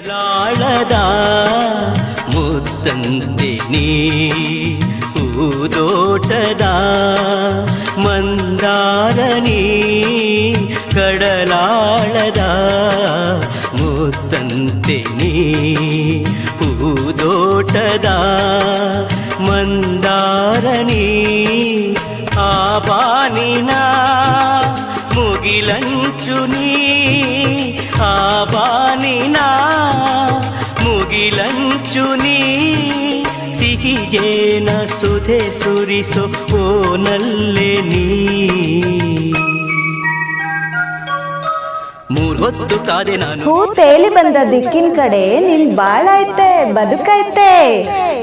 ಲಾಳದ ಮುತ್ತಂತೆ ನೀ ಹೂದೋಟದ ಮಂದಾರನಿ ಕಡಲಾಳದ ಮುತ್ತಂತೆ ನೀ ಹೂದೋಟದ ಮಂದಾರನಿ ಆ ಬಾನಿನ ಮುಗಿಲಂಚು ನೀ ಆ ಬಾನಿನ ಮುಗಿಲಂಚು ನೀ ಸಿಹಿಗೇನ ಸುಧೆ ಸುರಿಸೋ ಓನಲ್ಲೆ ನೀ ಮೂರ್ಹೊತ್ತು ಕಾದೆ ನಾನು ಹೂ ತೇಲಿ ಬಂದ ದಿಕ್ಕಿನ ಕಡೆ ನಿನ್ ಬಾಳೈತೆ ಬದುಕೈತೆ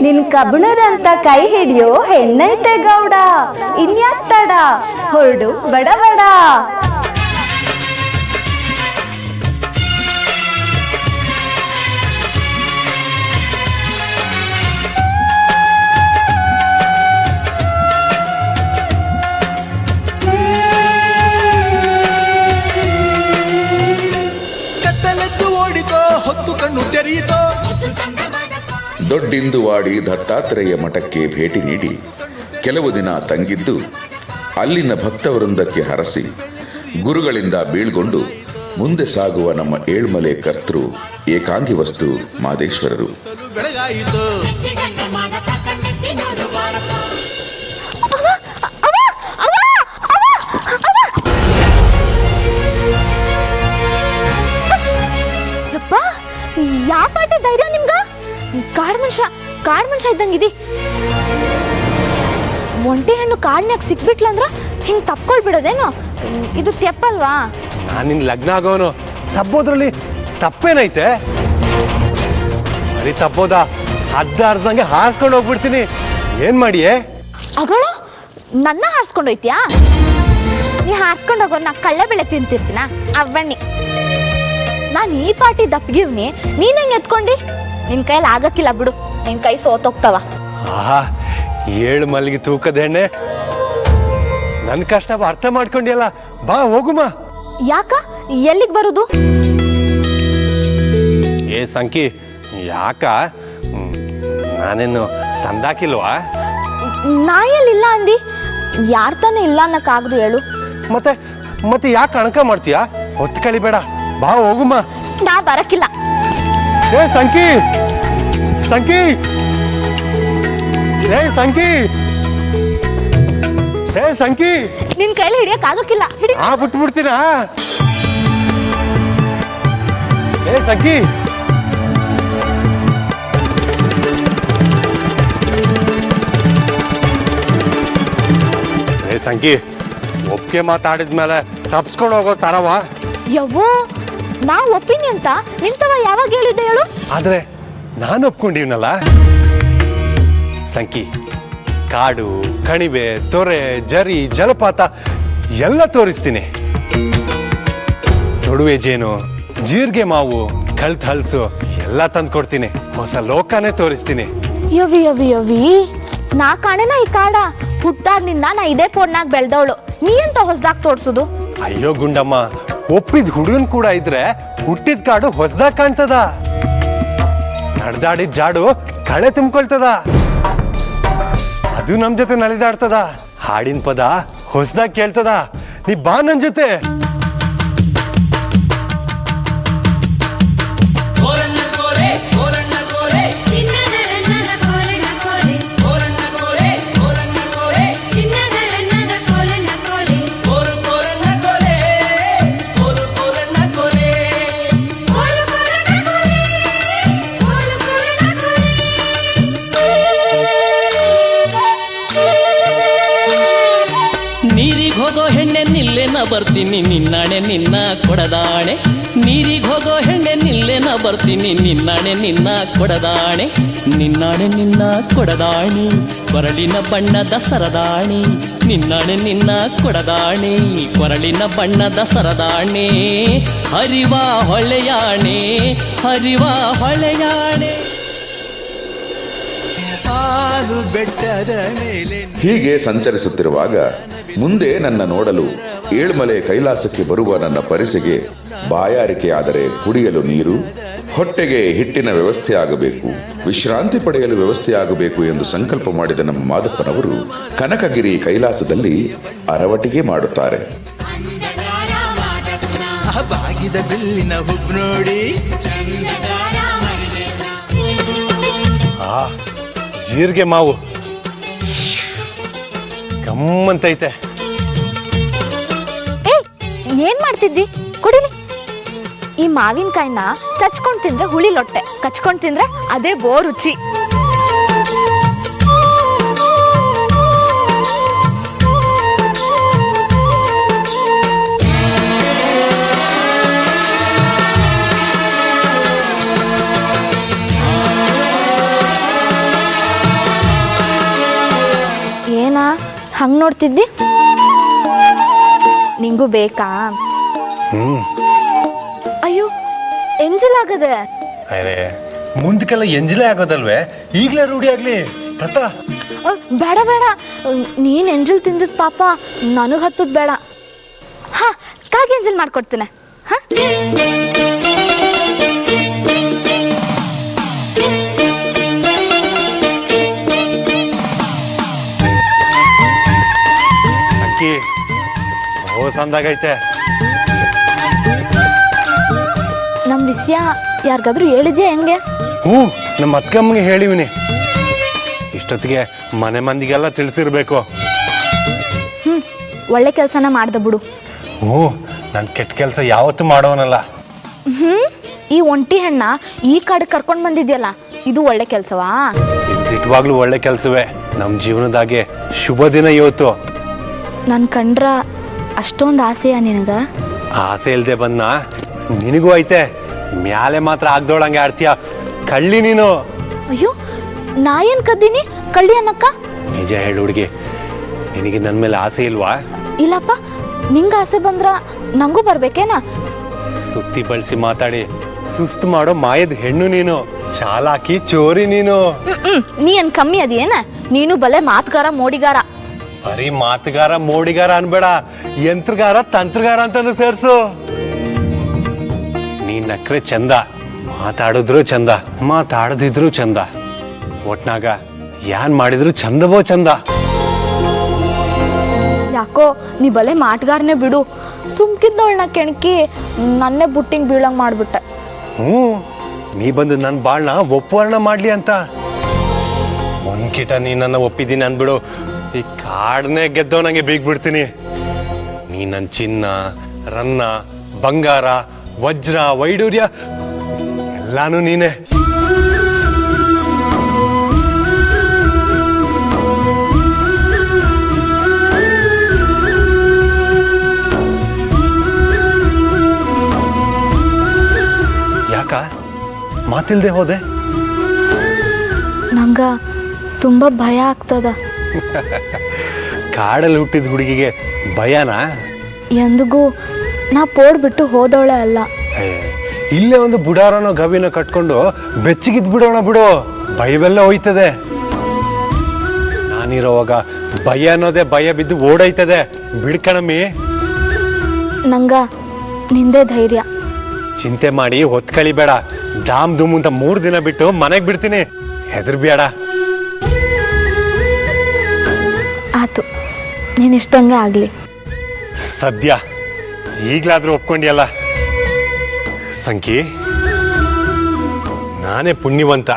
ನಿನ್ ಕಬ್ಬಣದಂತ ಕೈ ಹಿಡಿಯೋ ಹೆಣ್ಣೈತೆ ಗೌಡ ಇನ್ಯಾಕ್ ತಡ ಹೊರಡು ಬಡ ಬಡ. ದೊಡ್ಡಿಂದುವಾಡಿ ದತ್ತಾತ್ರೇಯ ಮಠಕ್ಕೆ ಭೇಟಿ ನೀಡಿ ಕೆಲವು ದಿನ ತಂಗಿದ್ದು ಅಲ್ಲಿನ ಭಕ್ತವೃಂದಕ್ಕೆ ಹರಸಿ ಗುರುಗಳಿಂದ ಬೀಳ್ಗೊಂಡು ಮುಂದೆ ಸಾಗುವ ನಮ್ಮ ಏಳ್ಮಲೆ ಕರ್ತೃ ಏಕಾಂಗಿ ವಸ್ತು ಮಾದೇಶ್ವರರು. ಯಾವ ಪಾಟಿ ಧೈರ್ಯ ನಿಮ್ಗ? ಕಾಡ್ ಮನುಷ್ಯ ಇದ್ದಂಗಿದಿ. ಒಂಟಿ ಹಣ್ಣು ಕಾಡ್ನ್ಯಾಗ ಸಿಕ್ಬಿಟ್ಲಂದ್ರ ಹಿಂಗ್ ತಪ್ಕೊಳ್ಬಿಡೋದೇನು? ಇದು ತೆಪ್ಪಲ್ವಾ? ನಾನು ನಿನ್ ಲಗ್ನ ಆಗೋನು ತಪ್ಪೋದ್ರಲ್ಲಿ ತಪ್ಪೇನೈತೆ? ಬರೀ ತಪ್ಪೋದ ಅರ್ಧಂಗೆ ಹಾರಿಸ್ಕೊಂಡು ಹೋಗ್ಬಿಡ್ತೀನಿ. ಏನ್ ಮಾಡಿಯೇ? ಅಗಳ ನನ್ನ ಹಾರಿಸ್ಕೊಂಡೋಯ್ತಿಯಾ? ನೀ ಹಾರಿಸ್ಕೊಂಡು ಹೋಗೋ ನಾ ಕಳ್ಳೆ ಬೆಳೆ ತಿಂತಿರ್ತೀನ ಅವ್ವಣ್ಣಿ. ನಾನು ಈ ಪಾಟಿ ದಪ್ಪಗಿವ್ನಿ, ನೀನ್ ಹೆಂಗ್ ಎತ್ಕೊಂಡಿ? ನಿನ್ ಕೈಲಿ ಆಗಕ್ಕಿಲ್ಲ ಬಿಡು, ನಿನ್ ಕೈ ಸೋತೋಗ್ತವ. ಆಹಾ, 7 ಮಲ್ಲಿಗೆ ತೂಕದ ಎಣ್ಣೆ. ನನ್ ಕಷ್ಟ ಅರ್ಥ ಮಾಡ್ಕೊಂಡಿಯಲ್ಲ, ಬಾ ಹೋಗುಮ. ಯಾಕ ಎಲ್ಲಿಗೆ ಬರುದು? ಏ ಸಂಕಿ, ಯಾಕ ನಾನೇನು ಸಂದಾಕಿಲ್ವಾ? ನಾ ಎಲ್ಲಿಲ್ಲ ಅಂದಿ? ಯಾರ್ ತಾನೇ ಇಲ್ಲ ಅನ್ನಕ್ಕಾಗದು ಹೇಳು? ಮತ್ತೆ ಯಾಕೆ ಅಣಕ ಮಾಡ್ತೀಯಾ? ಹೊತ್ತು ಕಳಿಬೇಡ, ಬಾ ಹೋಗುಮ. ನಾ ಬರಕ್ಕಿಲ್ಲ. ಏ ಸಂಕಿ, ಸಂಕಿ, ಏ ಸಂಕಿ, ಏ ಸಂಕಿ, ನಿನ್ ಕೈಲಿ ಹಿಡಿಯಕ್ ಆಗಕ್ಕಿಲ್ಲ. ಬಿಟ್ಬಿಡ್ತೀನ. ಏ ಸಂಕಿ, ಏ ಸಂಕಿ, ಒಪ್ಪಿಗೆ ಮಾತಾಡಿದ್ಮೇಲೆ ತಪ್ಸ್ಕೊಂಡು ಹೋಗೋ ತರವ? ಯವ್ವೋ, ನಾ ಒಪ್ಪಿನಿ ಅಂತ ನಿಂತವ ಯಾವಾಗ ಹೇಳಿದ್ದೆ ಹೇಳು? ಆದ್ರೆ ನಾನು ಒಪ್ಕೊಂಡಿವ್ನಲ್ಲ ಸಂಕಿ. ಕಾಡು, ಕಣಿವೆ, ತೊರೆ, ಜರಿ, ಜಲಪಾತ ಎಲ್ಲ ತೋರಿಸ್ತೀನಿ. ತೊಡುವೆ ಜೇನು, ಜೀರಿಗೆ ಮಾವು, ಕಳ್ತ ಹಲ್ಸು ಎಲ್ಲ ತಂದ್ಕೊಡ್ತೀನಿ. ಹೊಸ ಲೋಕನೇ ತೋರಿಸ್ತೀನಿ. ಯವಿ ಯವಿ ಯವಿ, ನಾ ಕಾಣೆನ ಈ ಕಾಡ? ಹುಟ್ಟಾಗ್ನಿಂದ ನಾ ಇದೇ ಪೋಡ್ನಾಗ ಬೆಳ್ದವಳು, ನೀ ಅಂತ ಹೊಸದಾಗ್ ತೋರ್ಸುದು? ಅಯ್ಯೋ ಗುಂಡಮ್ಮ, ಒಪ್ಪಿದ ಹುಡುಗನ್ ಕೂಡ ಇದ್ರೆ ಹುಟ್ಟಿದ ಕಾಡು ಹೊಸದಾಗ್ ಕಾಣ್ತದ. ನಡೆದಾಡಿದ ಜಾಡು ಕಳೆ ತುಂಬಿಕೊಳ್ತದ. ಅದು ನಮ್ ಜೊತೆ ನಲಿದಾಡ್ತದ. ಹಾಡಿನ ಪದ ಹೊಸದಾಗ್ ಕೇಳ್ತದ. ನೀ ಬಾ ನನ್ ಜೊತೆ. ಬರ್ತೀನಿ ನಿನ್ನಾಣೆ ನಿನ್ನ ಕೊಡದಾಣೆ. ನೀರಿಗೆ ಹೋಗೋ ಹೆಣ್ಣೆ ನಿಲ್ಲೆನ ಬರ್ತೀನಿ ನಿನ್ನಾಣೆ ನಿನ್ನ ಕೊಡದಾಣೆ. ನಿನ್ನಾಣೆ ನಿನ್ನ ಕೊಡದಾಣಿ, ಕೊರಳಿನ ಬಣ್ಣದ ಸರದಾಣಿ. ನಿನ್ನಾಣೆ ನಿನ್ನ ಕೊಡದಾಣಿ, ಕೊರಳಿನ ಬಣ್ಣದ ಸರದಾಣೆ. ಹರಿವ ಹೊಳೆಯಾಣೆ, ಹರಿವ ಹೊಳೆಯಾಣೆ. ಹೀಗೆ ಸಂಚರಿಸುತ್ತಿರುವಾಗ ಮುಂದೆ ನನ್ನ ನೋಡಲು ಏಳ್ಮಲೆ ಕೈಲಾಸಕ್ಕೆ ಬರುವ ನನ್ನ ಪರಿಸೆಗೆ ಬಾಯಾರಿಕೆ ಆದರೆ ಕುಡಿಯಲು ನೀರು, ಹೊಟ್ಟೆಗೆ ಹಿಟ್ಟಿನ ವ್ಯವಸ್ಥೆ ಆಗಬೇಕು, ವಿಶ್ರಾಂತಿ ಪಡೆಯಲು ವ್ಯವಸ್ಥೆ ಆಗಬೇಕು ಎಂದು ಸಂಕಲ್ಪ ಮಾಡಿದ ನಮ್ಮ ಮಾದಪ್ಪನವರು ಕನಕಗಿರಿ ಕೈಲಾಸದಲ್ಲಿ ಅರವಟಿಗೆ ಮಾಡುತ್ತಾರೆ. ಬಾಗಿದ ಬಿಲ್ಲಿನ ಹುಬ್ ನೋಡಿ ಜೀರಿಗೆ ಮಾವು ಗಮ್ಮಂತೈತೆ. ಏನ್ ಮಾಡ್ತಿದ್ದಿ? ಕುಡಿಲಿ. ಈ ಮಾವಿನಕಾಯಿನ ಚಚ್ಕೊಂಡ್ ತಿಂದ್ರೆ ಹುಳಿ ಲೊಟ್ಟೆ, ಕಚ್ಕೊಂಡ್ ತಿಂದ್ರೆ ಅದೇ ಬೋ ರುಚಿ. ಏನಾ ಹಂಗ್ ನೋಡ್ತಿದ್ದಿ? ನಿಂಗೂ ಬೇಕಾ? ಅಯ್ಯೋ ಎಂಜಲ್ ಆಗದೆ. ಅರೆ ಮುಂದಕ್ಕೆಲ್ಲ ಎಂಜಲೇ ಆಗೋದಲ್ವೇ, ಈಗಲೇ ರೂಢಿ ಆಗ್ಲಿ. ಬೇಡ ಬೇಡ, ನೀನ್ ಎಂಜಲ್ ತಿಂದಿದ್ ಪಾಪ ನನಗ್ ಹತ್ತದ್ ಬೇಡ. ಹಾ ಕಾಗೆ ಎಂಜಲ್ ಮಾಡ್ಕೊಡ್ತೇನೆ. ಹಾ ಅಕ್ಕಿ ಸಂದಾಗೈತೆ. ನಮ್ ವಿಷಯ ಯಾರಿಗಾದ್ರೂ ಹೇಳಿದ್ಯಾ ಹೆಂಗೆ? ನಮ್ಮ ಅಕ್ಕಮ್ಮಗೆ ಹೇಳಿವಿನಿ. ಇಷ್ಟೊತ್ತಿಗೆ ಮನೆ ಮಂದಿಗೆಲ್ಲ ತಿಳಿಸಿರ್ಬೇಕು. ಒಳ್ಳೆ ಕೆಲಸನ ಮಾಡ್ದ ಬಿಡು. ನಾನು ಕೆಟ್ಟ ಕೆಲಸ ಯಾವತ್ತೂ ಮಾಡೋನಲ್ಲ. ಈ ಒಂಟಿ ಹೆಣ್ಣ ಈ ಕಾಡು ಕರ್ಕೊಂಡ್ ಬಂದಿದ್ಯಲ್ಲ, ಇದು ಒಳ್ಳೆ ಕೆಲ್ಸವಾ? ಇದು ನಿಜವಾಗ್ಲೂ ಒಳ್ಳೆ ಕೆಲಸವೇ. ನಮ್ಮ ಜೀವನದಾಗೆ ಶುಭ ದಿನ ಇವತ್ತು. ನನ್ ಕಂಡ್ರ ಅಷ್ಟೊಂದು ಆಸೆಯ ನಿನಗ? ಆಸೆ ಇಲ್ದೆ ಬಂದ ನಿನಗೂ ಐತೆ, ಮ್ಯಾಲೆ ಮಾತ್ರ ಆಗ್ದೋಳಂಗೆ ಆಡ್ತೀಯ ಕಳ್ಳಿ ನೀನು. ಅಯ್ಯೋ ನಾ ಏನ್ ಕದ್ದೀನಿ ಕಳ್ಳಿ ಅನ್ನಕ್ಕ? ನಿಜ ಹೇಳು ಹುಡುಗಿ, ನಿನಗೆ ನನ್ನ ಮೇಲೆ ಆಸೆ ಇಲ್ವಾ? ಇಲ್ಲಪ್ಪ, ನಿಂಗ ಆಸೆ ಬಂದ್ರ ನಂಗೂ ಬರ್ಬೇಕೇನ? ಸುತ್ತಿ ಬಳಸಿ ಮಾತಾಡಿ ಸುಸ್ತು ಮಾಡೋ ಮಾಯದ ಹೆಣ್ಣು ನೀನು, ಚಾಲಾಕಿ ಚೋರಿ ನೀನು. ನೀ ಏನ್ ಕಮ್ಮಿ ಅದೇನ? ನೀನು ಬಲೆ ಮಾತುಗಾರ ಮೋಡಿಗಾರ. ಬರೀ ಮಾತುಗಾರ ಮೋಡಿಗಾರ ಅನ್ಬೇಡ, ಯಂತ್ರಗಾರ ತಂತ್ರಗಾರ ಅಂತಾನು ಸೇರ್ಸು. ನೀನ್ ನಕ್ರೆ ಚಂದ, ಮಾತಾಡಿದ್ರು ಚಂದ, ಮಾತಾಡದಿದ್ರು ಚಂದ, ಒಟ್ನಾಗ ಯಾನ್ ಮಾಡಿದ್ರು ಚಂದವೋ ಚಂದ. ಯಾಕೋ ನೀ ಬಲೆ ಮಾಟಗಾರನೇ ಬಿಡು. ಸುಮ್ಕಿದ್ದವಳನ್ನ ಕೆಣಕಿ ನನ್ನೇ ಬುಟ್ಟಿಂಗ್ ಬೀಳಂಗ್ ಮಾಡ್ಬಿಟ್ಟೆ. ನೀ ಬಂದು ನನ್ನ ಬಾಳ್ನ ಒಪ್ಪುವರ್ಣ ಮಾಡ್ಲಿ ಅಂತ. ಒಂದ್ಕಿಟ ನೀ ನನ್ನ ಒಪ್ಪಿದ್ದೀನಿ ಅಂದ್ಬಿಡು, ಈ ಕಾಡನ್ನೇ ಗೆದ್ದವ್ ನಂಗೆ ಬೀಗ್ ಬಿಡ್ತೀನಿ. ನೀ ನನ್ನ ಚಿನ್ನ, ರನ್ನ, ಬಂಗಾರ, ವಜ್ರ, ವೈಡೂರ್ಯ ಎಲ್ಲಾನು ನೀನೆ. ಯಾಕ ಮಾತಿಲ್ದೆ ಹೋದೆ? ನಂಗ ತುಂಬಾ ಭಯ ಆಗ್ತದ. ಕಾಡಲ್ಲಿ ಹುಟ್ಟಿದ ಹುಡುಗಿಗೆ ಭಯನಾ? ಎಂದಿಗೂ ನಾ ಪೋಡ್ಬಿಟ್ಟು ಹೋದವಳೆ ಅಲ್ಲ. ಇಲ್ಲೇ ಒಂದು ಬುಡಾರನೋ ಗವಿನೋ ಕಟ್ಕೊಂಡು ಬೆಚ್ಚಗಿದ್ ಬಿಡೋಣ ಬಿಡು, ಭಯವೆಲ್ಲ ಹೋಯ್ತದೆ. ನಾನಿರೋವಾಗ ಭಯ ಅನ್ನೋದೇ ಭಯ ಬಿದ್ದು ಓಡೈತದೆ, ಬಿಡ್ಕಣಮ್ಮಿ. ನಂಗ ನಿಂದೆ ಧೈರ್ಯ. ಚಿಂತೆ ಮಾಡಿ ಹೊತ್ಕಳಿಬೇಡ, ದಾಮ್ ದುಮ್ ಅಂತ 3 ದಿನ ಬಿಟ್ಟು ಮನೆಗೆ ಬಿಡ್ತೀನಿ, ಹೆದರ್ಬೇಡ. ಆತು, ನೀನ್ ಇಷ್ಟಂಗೆ ಆಗ್ಲಿ. ಸದ್ಯ ಈಗ್ಲಾದ್ರೂ ಒಪ್ಕೊಂಡಿಯಲ್ಲ ಸಂಕಿ, ನಾನೇ ಪುಣ್ಯವಂತ.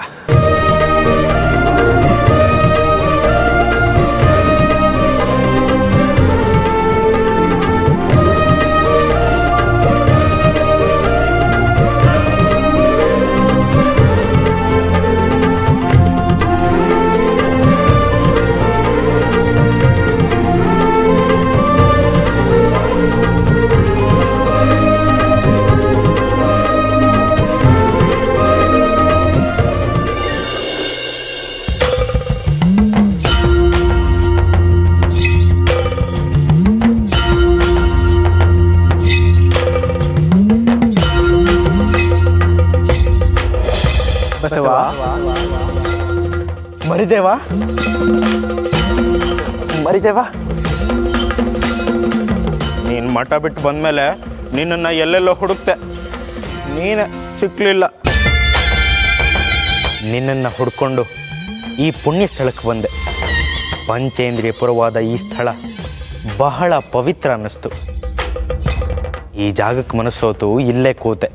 ಬಸವಾ, ಮರಿದೇವಾ, ನೀನು ಮಠ ಬಿಟ್ಟು ಬಂದಮೇಲೆ ನಿನ್ನನ್ನು ಎಲ್ಲೆಲ್ಲೋ ಹುಡುಕ್ತೆ, ನೀನೇ ಸಿಕ್ಕಲಿಲ್ಲ. ನಿನ್ನನ್ನು ಹುಡ್ಕೊಂಡು ಈ ಪುಣ್ಯ ಸ್ಥಳಕ್ಕೆ ಬಂದೆ. ಪಂಚೇಂದ್ರಿಯ ಪುರವಾದ ಈ ಸ್ಥಳ ಬಹಳ ಪವಿತ್ರ ಅನ್ನಿಸ್ತು. ಈ ಜಾಗಕ್ಕೆ ಮನಸ್ಸೋತು ಇಲ್ಲೇ ಕೂತೆ.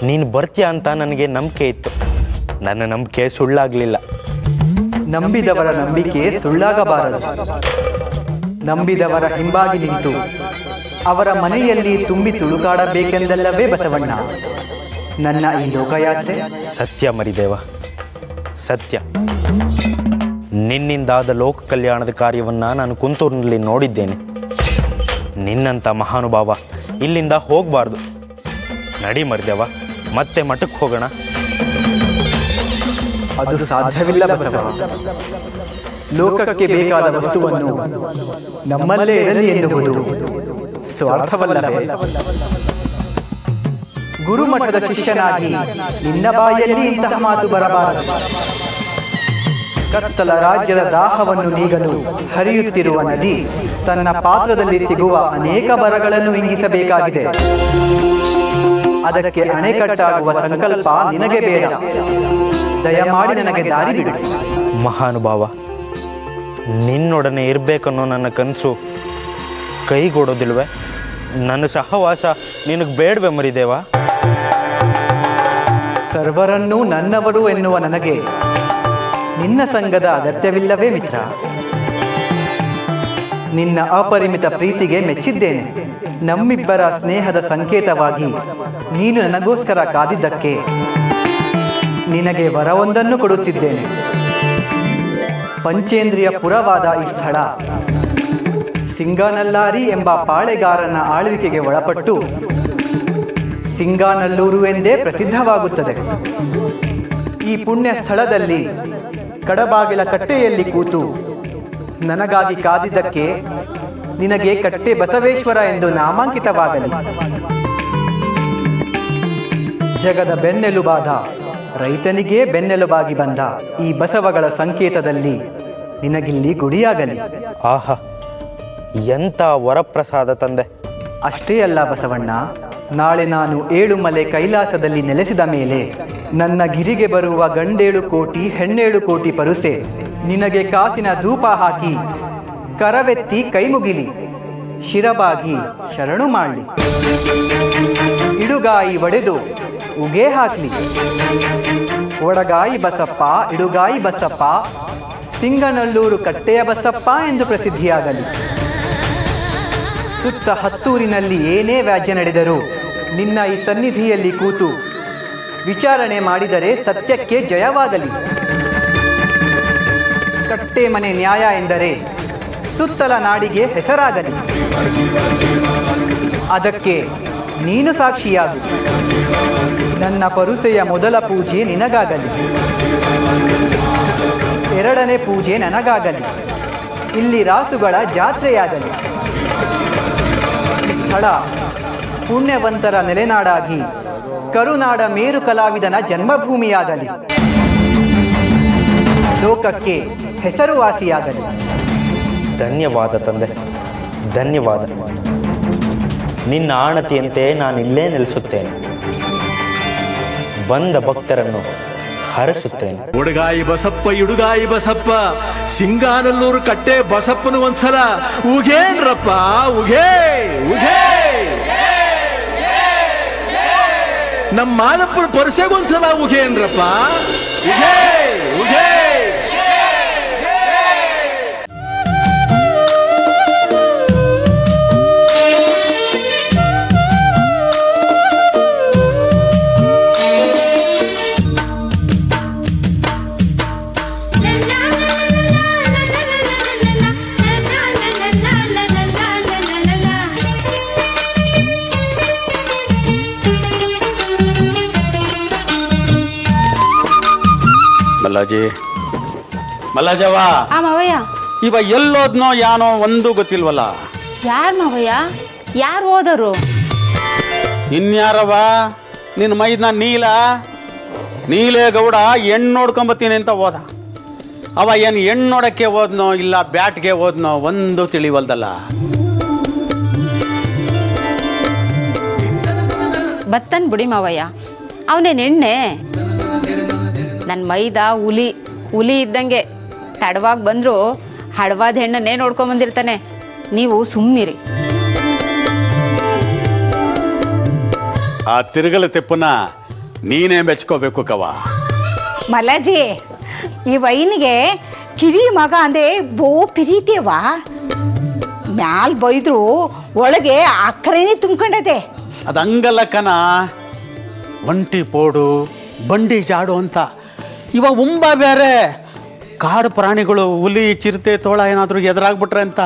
ನೀನು ಬರ್ತೀಯ ಅಂತ ನನಗೆ ನಂಬಿಕೆ ಇತ್ತು. ನನ್ನ ನಂಬಿಕೆ ಸುಳ್ಳಾಗಲಿಲ್ಲ. ನಂಬಿದವರ ನಂಬಿಕೆ ಸುಳ್ಳಾಗಬಾರದು. ನಂಬಿದವರ ಹಿಂಬಾಗಿ ನಿಂತು ಅವರ ಮನೆಯಲ್ಲಿ ತುಂಬಿ ತುಳುಕಾಡಬೇಕೆಂದಲ್ಲವೇ ಬಸವಣ್ಣ ನನ್ನ ಈ ಲೋಕಯಾತ್ರೆ. ಸತ್ಯ ಮರಿದೇವ, ಸತ್ಯ. ನಿನ್ನಿಂದಾದ ಲೋಕ ಕಲ್ಯಾಣದ ಕಾರ್ಯವನ್ನು ನಾನು ಕುಂತೂರಿನಲ್ಲಿ ನೋಡಿದ್ದೇನೆ. ನಿನ್ನಂಥ ಮಹಾನುಭಾವ ಇಲ್ಲಿಂದ ಹೋಗಬಾರ್ದು. ನಡಿ ಮರಿದೇವ, ಮತ್ತೆ ಮಠಕ್ಕೆ ಹೋಗೋಣ. ಅದು ಸಾಧ್ಯವಿಲ್ಲ ಬಸವ. ಲೋಕಕ್ಕೆ ಬೇಕಾದ ವಸ್ತುವನ್ನು ನಮ್ಮಲ್ಲೇ ಇರಲಿ ಎನ್ನುವುದು ಸ್ವಾರ್ಥವಲ್ಲವೇ? ಗುರುಮಠದ ಶಿಷ್ಯನಾಗಿ ನಿನ್ನ ಬಾಯಲ್ಲಿ ಇಂತಹ ಮಾತು ಬರಬಾರದು. ಕತ್ತಲ ರಾಜ್ಯದ ದಾಹವನ್ನು ನೀಗಲು ಹರಿಯುತ್ತಿರುವ ನದಿ ತನ್ನ ಪಾತ್ರದಲ್ಲಿ ಸಿಗುವ ಅನೇಕ ಬರಗಳನ್ನು ಇಂಗಿಸಬೇಕಾಗಿದೆ. ಅದಕ್ಕೆ ಅಣೆಕಟ್ಟಾಗುವ ಸಂಕಲ್ಪ ನಿನಗೆ ಬೇಡ. ದಯಮಾಡಿ ನನಗೆ ದಾರಿ ಬಿಡು. ಮಹಾನುಭಾವ, ನಿನ್ನೊಡನೆ ಇರಬೇಕನ್ನೋ ನನ್ನ ಕನಸು ಕೈಗೂಡೋದಿಲ್ವೇ? ನನ್ನ ಸಹವಾಸ ನಿನಗೆ ಬೇಡವೇ ಮರಿದೇವ? ಸರ್ವರನ್ನೂ ನನ್ನವರು ಎನ್ನುವ ನನಗೆ ನಿನ್ನ ಸಂಘದ ಅಗತ್ಯವಿಲ್ಲವೇ ಮಿತ್ರ? ನಿನ್ನ ಅಪರಿಮಿತ ಪ್ರೀತಿಗೆ ಮೆಚ್ಚಿದ್ದೇನೆ. ನಮ್ಮಿಬ್ಬರ ಸ್ನೇಹದ ಸಂಕೇತವಾಗಿ ನೀನು ನನಗೋಸ್ಕರ ಕಾದಿದ್ದಕ್ಕೆ ನಿನಗೆ ವರವೊಂದನ್ನು ಕೊಡುತ್ತಿದ್ದೇನೆ. ಪಂಚೇಂದ್ರಿಯ ಪುರವಾದ ಈ ಸ್ಥಳ ಸಿಂಗಾನಲ್ಲಾರಿ ಎಂಬ ಪಾಳೆಗಾರನ ಆಳ್ವಿಕೆಗೆ ಒಳಪಟ್ಟು ಸಿಂಗಾನಲ್ಲೂರು ಎಂದೇ ಪ್ರಸಿದ್ಧವಾಗುತ್ತದೆ. ಈ ಪುಣ್ಯ ಸ್ಥಳದಲ್ಲಿ ಕಡಬಾಗಿಲ ಕಟ್ಟೆಯಲ್ಲಿ ಕೂತು ನನಗಾಗಿ ಕಾದಿದ್ದಕ್ಕೆ ನಿನಗೆ ಕಟ್ಟೆ ಬಸವೇಶ್ವರ ಎಂದು ನಾಮಾಂಕಿತವಾಗಲಿ. ಜಗದ ಬೆನ್ನೆಲುಬಾದ ರೈತನಿಗೇ ಬೆನ್ನೆಲುಬಾಗಿ ಬಂದ ಈ ಬಸವಗಳ ಸಂಕೇತದಲ್ಲಿ ನಿನಗಿಲ್ಲಿ ಗುಡಿಯಾಗಲಿ. ಆಹಾ, ಎಂಥ ವರಪ್ರಸಾದ ತಂದೆ! ಅಷ್ಟೇ ಅಲ್ಲ ಬಸವಣ್ಣ, ನಾಳೆ ನಾನು ಏಳುಮಲೆ ಕೈಲಾಸದಲ್ಲಿ ನೆಲೆಸಿದ ಮೇಲೆ ನನ್ನ ಗಿರಿಗೆ ಬರುವ ಗಂಡೇಳು ಕೋಟಿ ಹೆಣ್ಣೇಳು ಕೋಟಿ ಪರುಸೆ ನಿನಗೆ ಕಾಸಿನ ಧೂಪ ಹಾಕಿ ಕರವೆತ್ತಿ ಕೈ ಮುಗಿಲಿ, ಶಿರಬಾಗಿ ಶರಣು ಮಾಡಲಿ. ಇಡುಗಾಯಿ ಒಡೆದು ಉಗೆ ಹಾಕಲಿ. ಒಡಗಾಯಿ ಬಸಪ್ಪ, ಇಡುಗಾಯಿ ಬಸಪ್ಪ, ಸಿಂಗನಲ್ಲೂರು ಕಟ್ಟೆಯ ಬಸಪ್ಪ ಎಂದು ಪ್ರಸಿದ್ಧಿಯಾಗಲಿ. ಸುತ್ತ ಹತ್ತೂರಿನಲ್ಲಿ ಏನೇ ವ್ಯಾಜ್ಯ ನಡೆದರೂ ನಿನ್ನ ಈ ಸನ್ನಿಧಿಯಲ್ಲಿ ಕೂತು ವಿಚಾರಣೆ ಮಾಡಿದರೆ ಸತ್ಯಕ್ಕೆ ಜಯವಾಗಲಿ. ಕಟ್ಟೆ ಮನೆ ನ್ಯಾಯ ಎಂದರೆ ಸುತ್ತಲ ನಾಡಿಗೆ ಹೆಸರಾಗಲಿ. ಅದಕ್ಕೆ ನೀನು ಸಾಕ್ಷಿಯಾಗು. ನನ್ನ ಪರುಸೆಯ ಮೊದಲ ಪೂಜೆ ನಿನಗಾಗಲಿ, ಎರಡನೇ ಪೂಜೆ ನನಗಾಗಲಿ. ಇಲ್ಲಿ ರಾಸುಗಳ ಜಾತ್ರೆಯಾಗಲಿ. ಸ್ಥಳ ಪುಣ್ಯವಂತರ ನೆಲೆನಾಡಾಗಿ ಕರುನಾಡ ಮೇರು ಕಲಾವಿದನ ಜನ್ಮಭೂಮಿಯಾಗಲಿ. ಲೋಕಕ್ಕೆ ಹೆಸರುವಾಸಿಯಾಗಲಿ. ಧನ್ಯವಾದ ತಂದೆ, ಧನ್ಯವಾದ. ನಿನ್ನ ಆಣತಿಯಂತೆ ನಾನಿಲ್ಲೇ ನೆಲೆಸುತ್ತೇನೆ. ಬಂದ ಭಕ್ತರನ್ನು ಹರಸುತ್ತೇನೆ. ಉಡುಗಾಯಿ ಬಸಪ್ಪ, ಇಡುಗಾಯಿ ಬಸಪ್ಪ, ಸಿಂಗಾನಲ್ಲೂರು ಕಟ್ಟೆ ಬಸಪ್ಪನು ಒಂದ್ಸಲ ಉಗೇನ್ರಪ್ಪ, ಉಗೇ ಉಗೇ. ನಮ್ಮ ಮಾದಪ್ಪನ ಪರ್ಸೆಗೊಂದ್ಸಲ ಉಗೇನ್ರಪ್ಪ, ಉಗೇ ಉಗೇ. ಮಲ್ಲಾಜಿ, ಮಲ್ಲಾಜವ್ವ, ಆ ಮಾವಯ್ಯ, ಇವ ಎಲ್ಲೋದ್ನೋ ಯಾನೋ ಒಂದು ಗೊತ್ತಿಲ್ವಲ್ಲ. ಯಾರು ಮಾವಯ್ಯ? ಯಾರು ಹೋದರು? ಇನ್ಯಾರವ? ನಿನ್ನ ಮೈದ್ನ ನೀಲೇಗೌಡ ಹೆಣ್ಣು ನೋಡ್ಕೊಂಬತ್ತೀನಿ ಅಂತ ಹೋದ. ಅವ ಏನು ಹೆಣ್ಣು ನೋಡಕ್ಕೆ ಹೋದ್ನೋ ಇಲ್ಲ ಬ್ಯಾಟ್ಗೆ ಹೋದ್ನೋ ಒಂದು ತಿಳಿವಲ್ದಲ್ಲ. ಬತ್ತನ್ ಬಿಡಿ ಮಾವಯ್ಯ, ಅವನೇನು ಎಣ್ಣೆ. ನನ್ನ ಮೈದ ಹುಲಿ ಇದ್ದಂಗೆ, ತಡವಾಗಿ ಬಂದರೂ ಹಡವಾದ ಹೆಣ್ಣನ್ನೇ ನೋಡ್ಕೊಂಬಂದಿರ್ತಾನೆ. ನೀವು ಸುಮ್ಮನಿರಿ. ಆ ತಿರುಗಲ ತೆಪ್ಪನ ನೀನೇ ಮೆಚ್ಕೋಬೇಕು ಕವ. ಮಲಜಿ, ಈ ವೈನಿಗೆ ಕಿರಿ ಮಗ ಅಂದೆ ಬೋ ಪಿರೀತಿಯವ. ಮ್ಯಾಲ್ ಬೈದ್ರು ಒಳಗೆ ಅಕ್ಕರೇನೆ ತುಂಬ್ಕೊಂಡದೆ. ಅದು ಹಂಗಲ್ಲ ಕಣ, ಒಂಟಿ ಪೋಡು ಬಂಡಿ ಜಾಡು ಅಂತ. ಇವ ಉಂಬ ಬೇರೆ. ಕಾಡು ಪ್ರಾಣಿಗಳು ಹುಲಿ ಚಿರತೆ ತೋಳ ಏನಾದರೂ ಎದುರಾಗ್ಬಿಟ್ರೆ ಅಂತ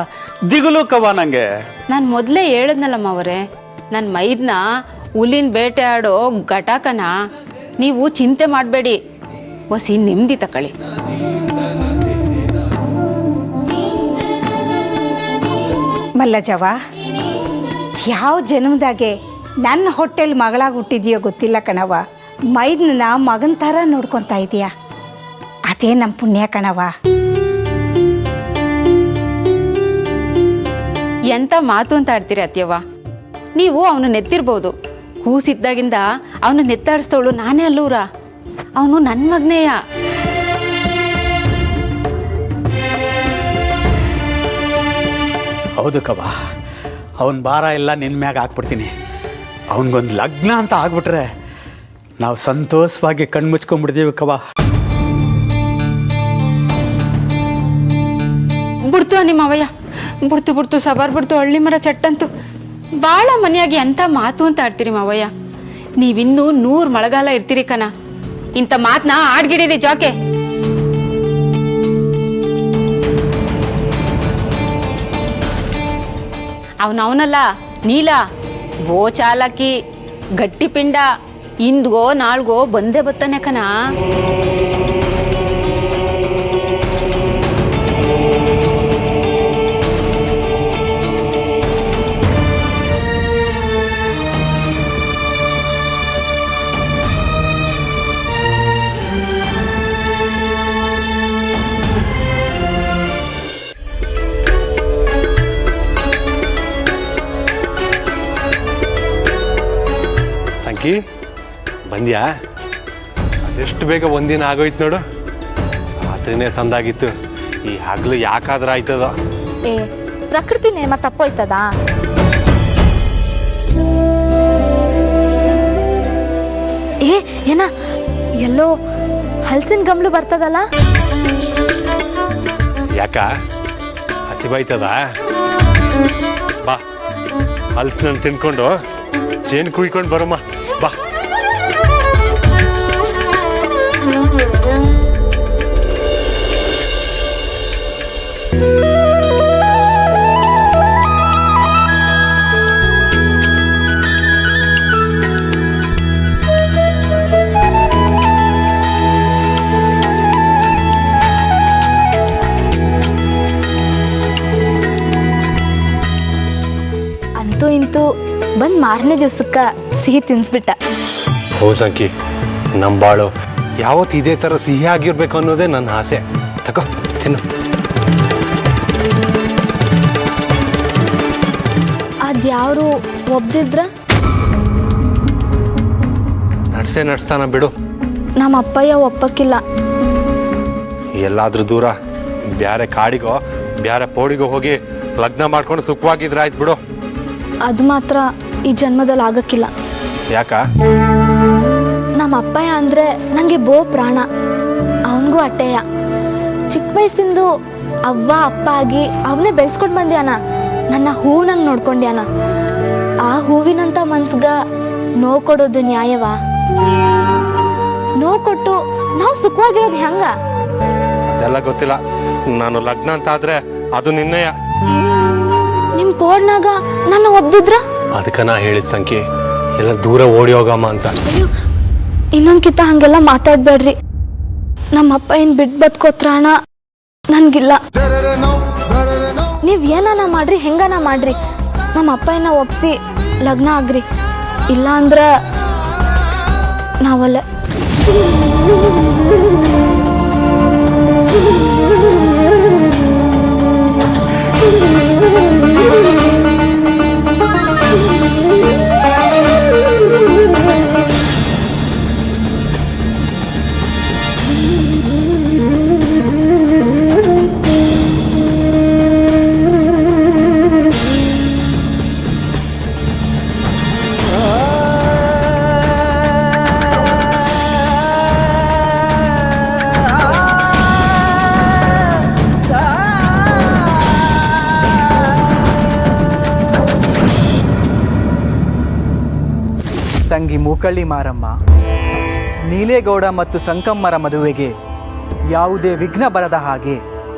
ದಿಗುಲು ಕವ ನನಗೆ. ನಾನು ಮೊದಲೇ ಹೇಳಿದ್ನಲ್ಲ ಮಾವರೇ, ನನ್ನ ಮೈದನ್ನ ಹುಲಿನ ಬೇಟೆ ಆಡೋ ಘಟಕನ. ನೀವು ಚಿಂತೆ ಮಾಡಬೇಡಿ, ಹೊಸಿ ನೆಮ್ಮದಿ ತಕೊಳ್ಳಿ. ಮಲ್ಲಜವ, ಯಾವ ಜನ್ಮದಾಗೆ ನನ್ನ ಹೊಟ್ಟೆಲಿ ಮಗಳಾಗಿ ಹುಟ್ಟಿದೆಯೋ ಗೊತ್ತಿಲ್ಲ ಕಣವ. ಮೈದನ್ನ ಮಗನ ಥರ ನೋಡ್ಕೊತಾ ಇದೀಯ, ಅದೇ ನಮ್ಮ ಪುಣ್ಯ ಕಣವ. ಎಂಥ ಮಾತು ಅಂತ ಆಡ್ತೀರಿ ಅತ್ಯವ್ವ. ನೀವು ಅವನು ನೆತ್ತಿರ್ಬೋದು, ಕೂಸಿದ್ದಾಗಿಂದ ಅವನು ನೆತ್ತಾಡಿಸ್ತವಳು ನಾನೇ ಅಲ್ಲೂರ. ಅವನು ನನ್ನ ಮಗನೇಯ. ಹೌದು ಕವ, ಅವನ ಭಾರ ಎಲ್ಲ ನಿನ್ನ ಮ್ಯಾಗ ಹಾಕ್ಬಿಡ್ತೀನಿ. ಅವನಿಗೊಂದು ಲಗ್ನ ಅಂತ ಆಗ್ಬಿಟ್ರೆ ನಾವು ಸಂತೋಷವಾಗಿ ಕಣ್ಮುಚ್ಕೊಂಡ್ಬಿಡ್ತೀವಿ ಕವ. ಬಿಡ್ತು ನಿಮ್ಮ ಅವಯ್ಯ, ಬಿಡ್ತು ಸಬಾರ್ ಬಿಡ್ತು ಹಳ್ಳಿ ಮರ ಚಟ್ಟಂತು. ಭಾಳ ಮನೆಯಾಗಿ ಎಂಥ ಮಾತು ಅಂತ ಆಡ್ತೀರಿ ಮಾವಯ್ಯ. ನೀವಿನ್ನೂ 100 ಮಳೆಗಾಲ ಇರ್ತೀರಿ ಕಣ. ಇಂಥ ಮಾತನ್ನ ಆಡ್ಗಿಡೀರಿ ಜಾಕೆ. ಅವನಲ್ಲ ನೀಲ, ಬೋ ಚಾಲಕಿ, ಗಟ್ಟಿ ಪಿಂಡ, ಇಂದ್ಗೋ ನಾಳ್ಗೋ ಬಂದೇ ಬತ್ತಾನೆ ಕಣ. ಸಂಕಿ ಬಂದ್ಯಾ? ಅದೆಷ್ಟು ಬೇಗ ಒಂದಿನ ಆಗೋಯ್ತು ನೋಡು. ರಾತ್ರಿನೇ ಸಂದಾಗಿತ್ತು, ಈ ಹಗ್ಲು ಯಾಕಾದ್ರೂ ಆಯ್ತದ? ಏ ಪ್ರಕೃತಿ ನೇಮ ತಪ್ಪೋಯ್ತದ? ಏನ ಎಲ್ಲೋ ಹಲ್ಸಿನ ಗಮ್ಲು ಬರ್ತದಲ್ಲ? ಯಾಕ ಹಸಿಬಾಯ್ತದ? ಬಾ, ಹಲ್ಸನ್ನ ತಿನ್ಕೊಂಡು ಜೇನು ಕುಯ್ಕೊಂಡು ಬರಮ್ಮ ಬಾ. ಅಂತೂ ಇಂತೂ ಬಂದ್ ಮಾರನೇ ದಿವ್ಸಕ್ಕೆ ಸಿಹಿ ತಿನ್ಸ್ಬಿಟ್ಟ. ಹೋ ಸಂಕಿ, ನಮ್ಮ ಬಾಳು ಯಾವತ್ತು ಇದೇ ಥರ ಸಿಹಿ ಆಗಿರ್ಬೇಕು ಅನ್ನೋದೇ ನನ್ನ ಆಸೆ. ತಗೋ ತಿನ್ನು. ಅದ್ಯಾರು ಒಬ್ದಿದ್ರ ನಡ್ಸ್ತಾನ ಬಿಡು. ನಮ್ಮ ಅಪ್ಪಯ್ಯ ಒಪ್ಪಕ್ಕಿಲ್ಲ. ಎಲ್ಲಾದ್ರೂ ದೂರ ಬ್ಯಾರೆ ಕಾಡಿಗೋ ಬ್ಯಾರೆ ಪೋಡಿಗೋ ಹೋಗಿ ಲಗ್ನ ಮಾಡ್ಕೊಂಡು ಸುಖವಾಗಿದ್ರೆ ಆಯ್ತು ಬಿಡು. ಅದು ಮಾತ್ರ ಈ ಜನ್ಮದಲ್ಲಿ ಆಗಕ್ಕಿಲ್ಲ. ಯಾಕ? ನಮ್ಮ ಅಪ್ಪಯ್ಯ ಅಂದರೆ ನನಗೆ ಬೋ ಪ್ರಾಣ. ಅವನಿಗೂ ಅಟ್ಟೆಯ. ಚಿಕ್ಕ ವಯಸ್ಸಿಂದು ಅವ್ವ ಅಪ್ಪ ಆಗಿ ಅವನೇ ಬೆಳೆಸ್ಕೊಂಡು ಬಂದ್ಯಾನ. ನನ್ನ ಹೂವಿನಂಗೆ ನೋಡ್ಕೊಂಡ್ಯಾನ. ಆ ಹೂವಿನಂಥ ಮನ್ಸ್ಗೆ ನೋವು ಕೊಡೋದು ನ್ಯಾಯವ? ನೋವು ಕೊಟ್ಟು ನಾವು ಸುಖವಾಗಿರೋದು ಹೆಂಗ? ಅದೆಲ್ಲ ಗೊತ್ತಿಲ್ಲ. ನಾನು ಲಗ್ನ ಅಂತ ಆದ್ರೆ ಅದು ನಿನ್ನೆಯ. ನಿಮ್ಮ ಪೋಡ್ನಾಗ ನನ್ನ ಒಬ್ದಿದ್ರ? ಅದಕ್ಕೆ ನಾ ಹೇಳಿದ ಸಂಖ್ಯೆ ಎಲ್ಲ ದೂರ ಓಡಿ ಹೋಗಮ್ಮ ಅಂತ. ಇನ್ನೊಂದ್ಕಿಂತ ಹಂಗೆಲ್ಲ ಮಾತಾಡ್ಬೇಡ್ರಿ. ನಮ್ಮ ಅಪ್ಪ ಏನ್ ಬಿಟ್ಟು ಬದುಕೋತ್ರಾಣ ನನ್ಗಿಲ್ಲ. ನೀವ್ ಏನಾನ ಮಾಡ್ರಿ, ಹೆಂಗಾನ ಮಾಡ್ರಿ, ನಮ್ಮ ಅಪ್ಪನ ಒಪ್ಸಿ ಲಗ್ನ ಆಗ್ರಿ. ಇಲ್ಲ ಅಂದ್ರ ನಾವಲ್ಲ. ತಂಗಿ ಮೂಕಳ್ಳಿ ಮಾರಮ್ಮ, ನೀಲೇಗೌಡ ಮತ್ತು ಸಂಕಮ್ಮರ ಮದುವೆಗೆ ಯಾವುದೇ ವಿಘ್ನ ಬರದ ಹಾಗೆ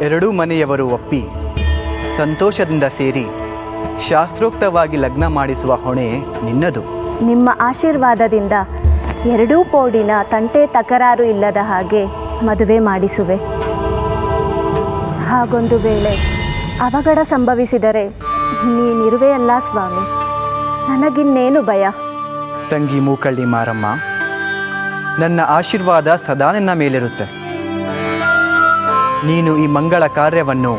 ಎರಡೂ ಮನೆಯವರು ಒಪ್ಪಿ ಸಂತೋಷದಿಂದ ಸೇರಿ ಶಾಸ್ತ್ರೋಕ್ತವಾಗಿ ಲಗ್ನ ಮಾಡಿಸುವ ಹೊಣೆ ನಿನ್ನದು. ನಿಮ್ಮ ಆಶೀರ್ವಾದದಿಂದ ಎರಡೂ ಪೋಡಿನ ತಂಟೆ ತಕರಾರು ಇಲ್ಲದ ಹಾಗೆ ಮದುವೆ ಮಾಡಿಸುವೆ. ಹಾಗೊಂದು ವೇಳೆ ಅವಘಡ ಸಂಭವಿಸಿದರೆ ನೀನಿರುವೆಯಲ್ಲ ಸ್ವಾಮಿ, ನನಗಿನ್ನೇನು ಭಯ. ತಂಗಿ ಮೂಕಳ್ಳಿ ಮಾರಮ್ಮ, ನನ್ನ ಆಶೀರ್ವಾದ ಸದಾ ನಿನ್ನ ಮೇಲಿರುತ್ತೆ. ನೀನು ಈ ಮಂಗಳ ಕಾರ್ಯವನ್ನು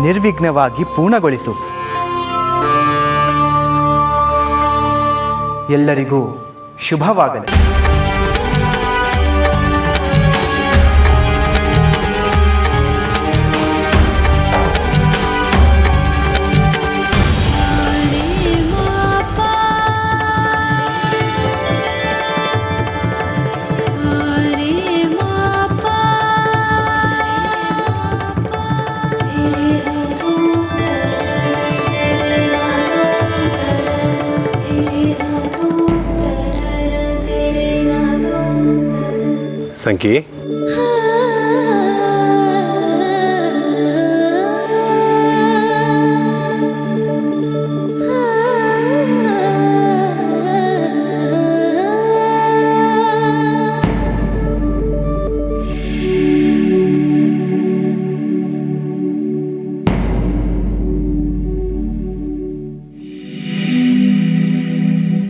ನಿರ್ವಿಘ್ನವಾಗಿ ಪೂರ್ಣಗೊಳಿಸು. ಎಲ್ಲರಿಗೂ ಶುಭವಾಗಲಿ. ಸಂಕಿ,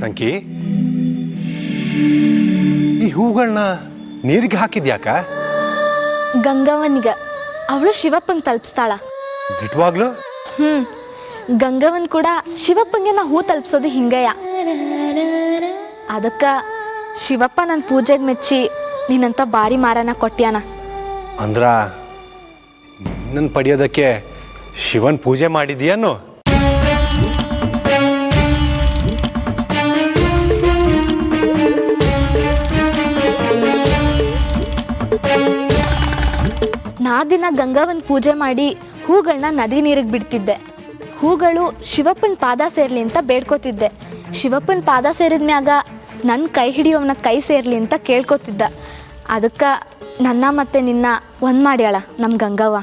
ಸಂಕಿ, ಈ ಹೂಗಳನ್ನ ನೀರಿಗೆ ಹಾಕಿದ್ಯಾಕ? ಗಂಗವ್ವನಿಗ ಅವಳು ಶಿವಪ್ಪಂಗೆ ತಲುಪಿಸ್ತಾಳ. ದಿಟ್ವಾಗ್ಲು? ಗಂಗವ್ವನ್ ಕೂಡ ಶಿವಪ್ಪಂಗೆ ನಾ ಹೂ ತಲುಪಿಸೋದು ಹಿಂಗಯ್ಯ. ಅದಕ್ಕೆ ಶಿವಪ್ಪ ನನ್ನ ಪೂಜೆಗೆ ಮೆಚ್ಚಿ ನೀನಂತ ಬಾರಿ ಮಾರನ ಕೊಟ್ಯಾನ. ಅಂದ್ರ ನನ್ನ ಪಡೆಯೋದಕ್ಕೆ ಶಿವನ್ ಪೂಜೆ ಮಾಡಿದ್ಯಾನು? ನಾ ದಿನ ಗಂಗವ್ವನ್ ಪೂಜೆ ಮಾಡಿ ಹೂಗಳನ್ನ ನದಿ ನೀರಿಗೆ ಬಿಡ್ತಿದ್ದೆ. ಹೂಗಳು ಶಿವಪ್ಪನ ಪಾದ ಸೇರ್ಲಿ ಅಂತ ಬೇಡ್ಕೋತಿದ್ದೆ. ಶಿವಪ್ಪನ ಪಾದ ಸೇರಿದ ಮ್ಯಾಗ ನನ್ನ ಕೈ ಹಿಡಿಯೋವನ ಕೈ ಸೇರ್ಲಿ ಅಂತ ಕೇಳ್ಕೊತಿದ್ದ. ಅದಕ್ಕೆ ನನ್ನ ಮತ್ತೆ ನಿನ್ನ ಒಂದು ಮಾಡ್ಯಾಳ ನಮ್ಮ ಗಂಗವ್ವ.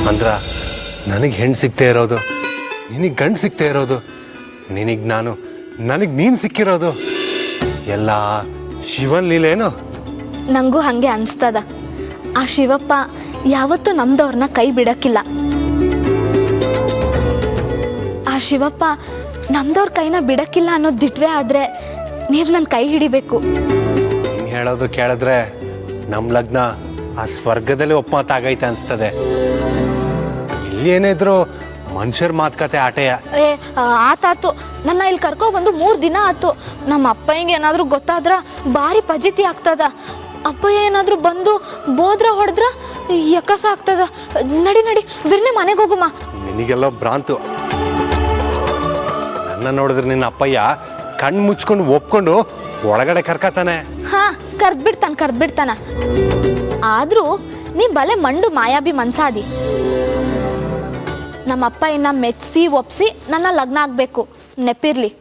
ಅಂದ್ರ ನನಗೆ ಹೆಣ್ಣು ಸಿಗ್ತಾ ಇರೋದು, ನಿನಗೆ ಗಂಡು ಸಿಗ್ತಾ ಇರೋದು, ನಿನಗೆ ನಾನು, ನನಗೆ ನೀನು ಸಿಕ್ಕಿರೋದು ಎಲ್ಲ ಶಿವನ್ ಲೀಲೇನು? ನನಗೂ ಹಾಗೆ ಅನಿಸ್ತದ. ಆ ಶಿವಪ್ಪ ಯಾವತ್ತೂ ನಮ್ದವ್ರನ್ನ ಕೈ ಬಿಡಕ್ಕಿಲ್ಲ. ಆ ಶಿವಪ್ಪ ನಮ್ದವ್ರ ಕೈನ ಬಿಡಕ್ಕಿಲ್ಲ ಅನ್ನೋದು ದಿಟ್ವೇ ಆದರೆ ನೀವು ನನ್ನ ಕೈ ಹಿಡಿಬೇಕು. ನೀನು ಹೇಳೋದು ಕೇಳಿದ್ರೆ ನಮ್ಮ ಲಗ್ನ ಆ ಸ್ವರ್ಗದಲ್ಲಿ ಒಪ್ಪತ್ತಾಗೈತೆ ಅನಿಸ್ತದೆ. ಇಲ್ಲಿ ಏನಿದ್ರು ಮನುಷ್ಯರ ಮಾತುಕತೆ ಆಟೆಯ. ಆತಾತು, ನನ್ನ ಇಲ್ಲಿ ಕರ್ಕೊಬಂದು 3 ದಿನ ಆಯ್ತು. ನಮ್ಮ ಅಪ್ಪಯ್ಯಂಗೆ ಏನಾದರೂ ಗೊತ್ತಾದ್ರ ಭಾರಿ ಪಜಿತಿ ಆಗ್ತದ. ಅಪ್ಪಯ್ಯ ಏನಾದರೂ ಬಂದು ಬೋದ್ರ ಹೊಡೆದ್ರ ಯಕಸ ಆಗ್ತದ. ನಡಿ ನಡಿ ಬಿರ್ನೆ ಮನೆಗೆ ಹೋಗುಮ್ಮ. ನಿನಗೆಲ್ಲೋ ಭ್ರಾಂತು. ನನ್ನ ನೋಡಿದ್ರೆ ನಿನ್ನ ಅಪ್ಪಯ್ಯ ಕಣ್ಣು ಮುಚ್ಕೊಂಡು ಒಪ್ಕೊಂಡು ಒಳಗಡೆ ಕರ್ಕತಾನೆ. ಕರ್ದ್ಬಿಡ್ತಾನ. ಆದ್ರೂ ನೀ ಬಲೆ ಮಂಡು ಮಾಯಾಬಿ ಮನ್ಸಾದಿ. ನಮ್ಮ ಅಪ್ಪಯ್ಯನ ಮೆಚ್ಚಿಸಿ ಒಪ್ಸಿ ನನ್ನ ಲಗ್ನ ಆಗ್ಬೇಕು, ನೆಪಿರ್ಲಿ.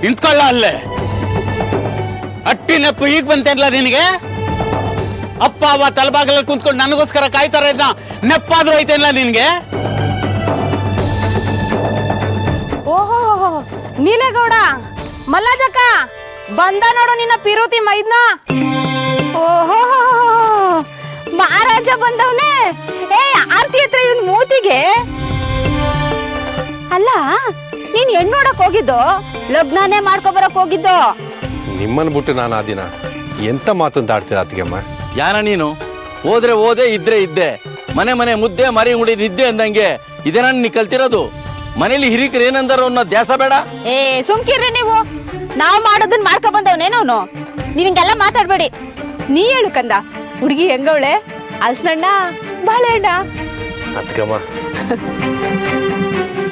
ನಿಂತ್ಕೊಳ್ಳ ಅಲ್ಲೇ. ಅಟ್ಟಿ ನೆಪ್ಪು ಈಗ ಬಂತೇನ್ಲ ನಿನಗೆ? ಅಪ್ಪ ಅವ ತಲಬಾಗಲಲ್ಲಿ ಕುಂತ್ಕೊಂಡು ನನಗೋಸ್ಕರ ಕಾಯ್ತಾರ ಇದ್ನ ನೆಪ್ಪಾದ್ರೂ ಐತೇನ್ಲ ನಿನ್ಗೆ? ಓಹೋ ನೀಲೇಗೌಡ, ಮಲ್ಲಾಜಕ್ಕ ಬಂದ ನೋಡು ನಿನ್ನ ಪಿರುತಿ ಮೈದ್ನ. ಓಹೋ ಮಹಾರಾಜ ಬಂದವನೇ. ಏ ಆರ್ತಿ ಹತ್ರ ಇವನ್ ಮೂತಿಗೆ. ಅಲ್ಲ ನೀನ್ ಹೆಣ್ಣು ನೋಡಕ್ ಹೋಗಿದ್ದು ಲಗ್ನನೇ ಮಾಡ್ಕೊಬರಕ್ ಹೋಗಿದ್ದು? ನಿಮ್ಮನ್ ಬಿಟ್ಟು ನಾನು ಆ ದಿನ ಎಂತ ಮಾತಂತ ಆಡ್ತೀರ ಅತ್ತಿಗೆಮ್ಮ? ಯಾನ ನೀನು? ಹೋದ್ರೆ ಓದೆ, ಇದ್ರೆ ಇದ್ದೆ. ಮನೆ ಮನೆ ಮುದ್ದೆ ಮರಿ ಮುಡಿದಿದ್ದೆ ಅಂದಂಗೆ ಇದೇನ ನೀ ಕಲ್ತಿರೋದು? ಮನೇಲಿ ಹಿರಿಕರು ಏನಂದಾರೋ ಅನ್ನೋ ದ್ಯಾಸ ಬೇಡ. ಏ ಸುಮ್ಕಿರ್ರಿ ನೀವು. ನಾವ್ ಮಾಡೋದನ್ನ ಮಾಡ್ಕೊ ಬಂದವನೇನವನು? ನೀವ್ ಹಿಂಗೆಲ್ಲ ಮಾತಾಡ್ಬೇಡಿ. ನೀ ಹೇಳು ಕಂದ, ಹುಡುಗಿ ಹೆಂಗವಳೆ? ಹಲ್ಸಣ್ಣ ಬಾಳೆಹಣ್ಣ? ಅತ್ತಿಗೆಮ್ಮ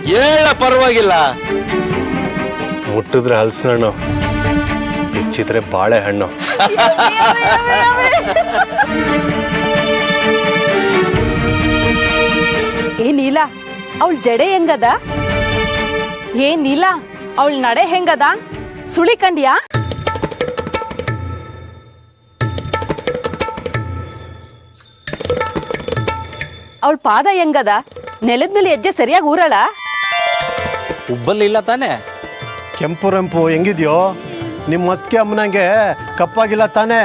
ಹೇಳ ಪರವಾಗಿಲ್ಲ. ಮುಟ್ಟಿದ್ರೆ ಹಲ್ಸಣ್ಣು, ಬಿಚ್ಚಿದ್ರೆ ಬಾಳೆಹಣ್ಣು. ಏ ನೀಲ, ಅವಳ ಜಡೆ ಹೆಂಗದ? ಏ ನೀಲ, ಅವಳ ನಡೆ ಹೆಂಗದ? ಸುಳಿ ಕಂಡ್ಯಾ? ಅವಳ ಪಾದ ಹೆಂಗದ? ನೆಲದ ಮೇಲೆ ಹೆಜ್ಜೆ ಸರಿಯಾಗಿ ಊರಳ? ಉಬ್ಬಲ್ಲಿ ಇಲ್ಲ ತಾನೆ? ಕೆಂಪು ರಂಪು ಹೆಂಗಿದ್ಯೋ? ನಿಮ್ಮ ಅತ್ತಿಗೆ ಅಮ್ಮನಂಗೆ ಕಪ್ಪಾಗಿಲ್ಲ ತಾನೆ?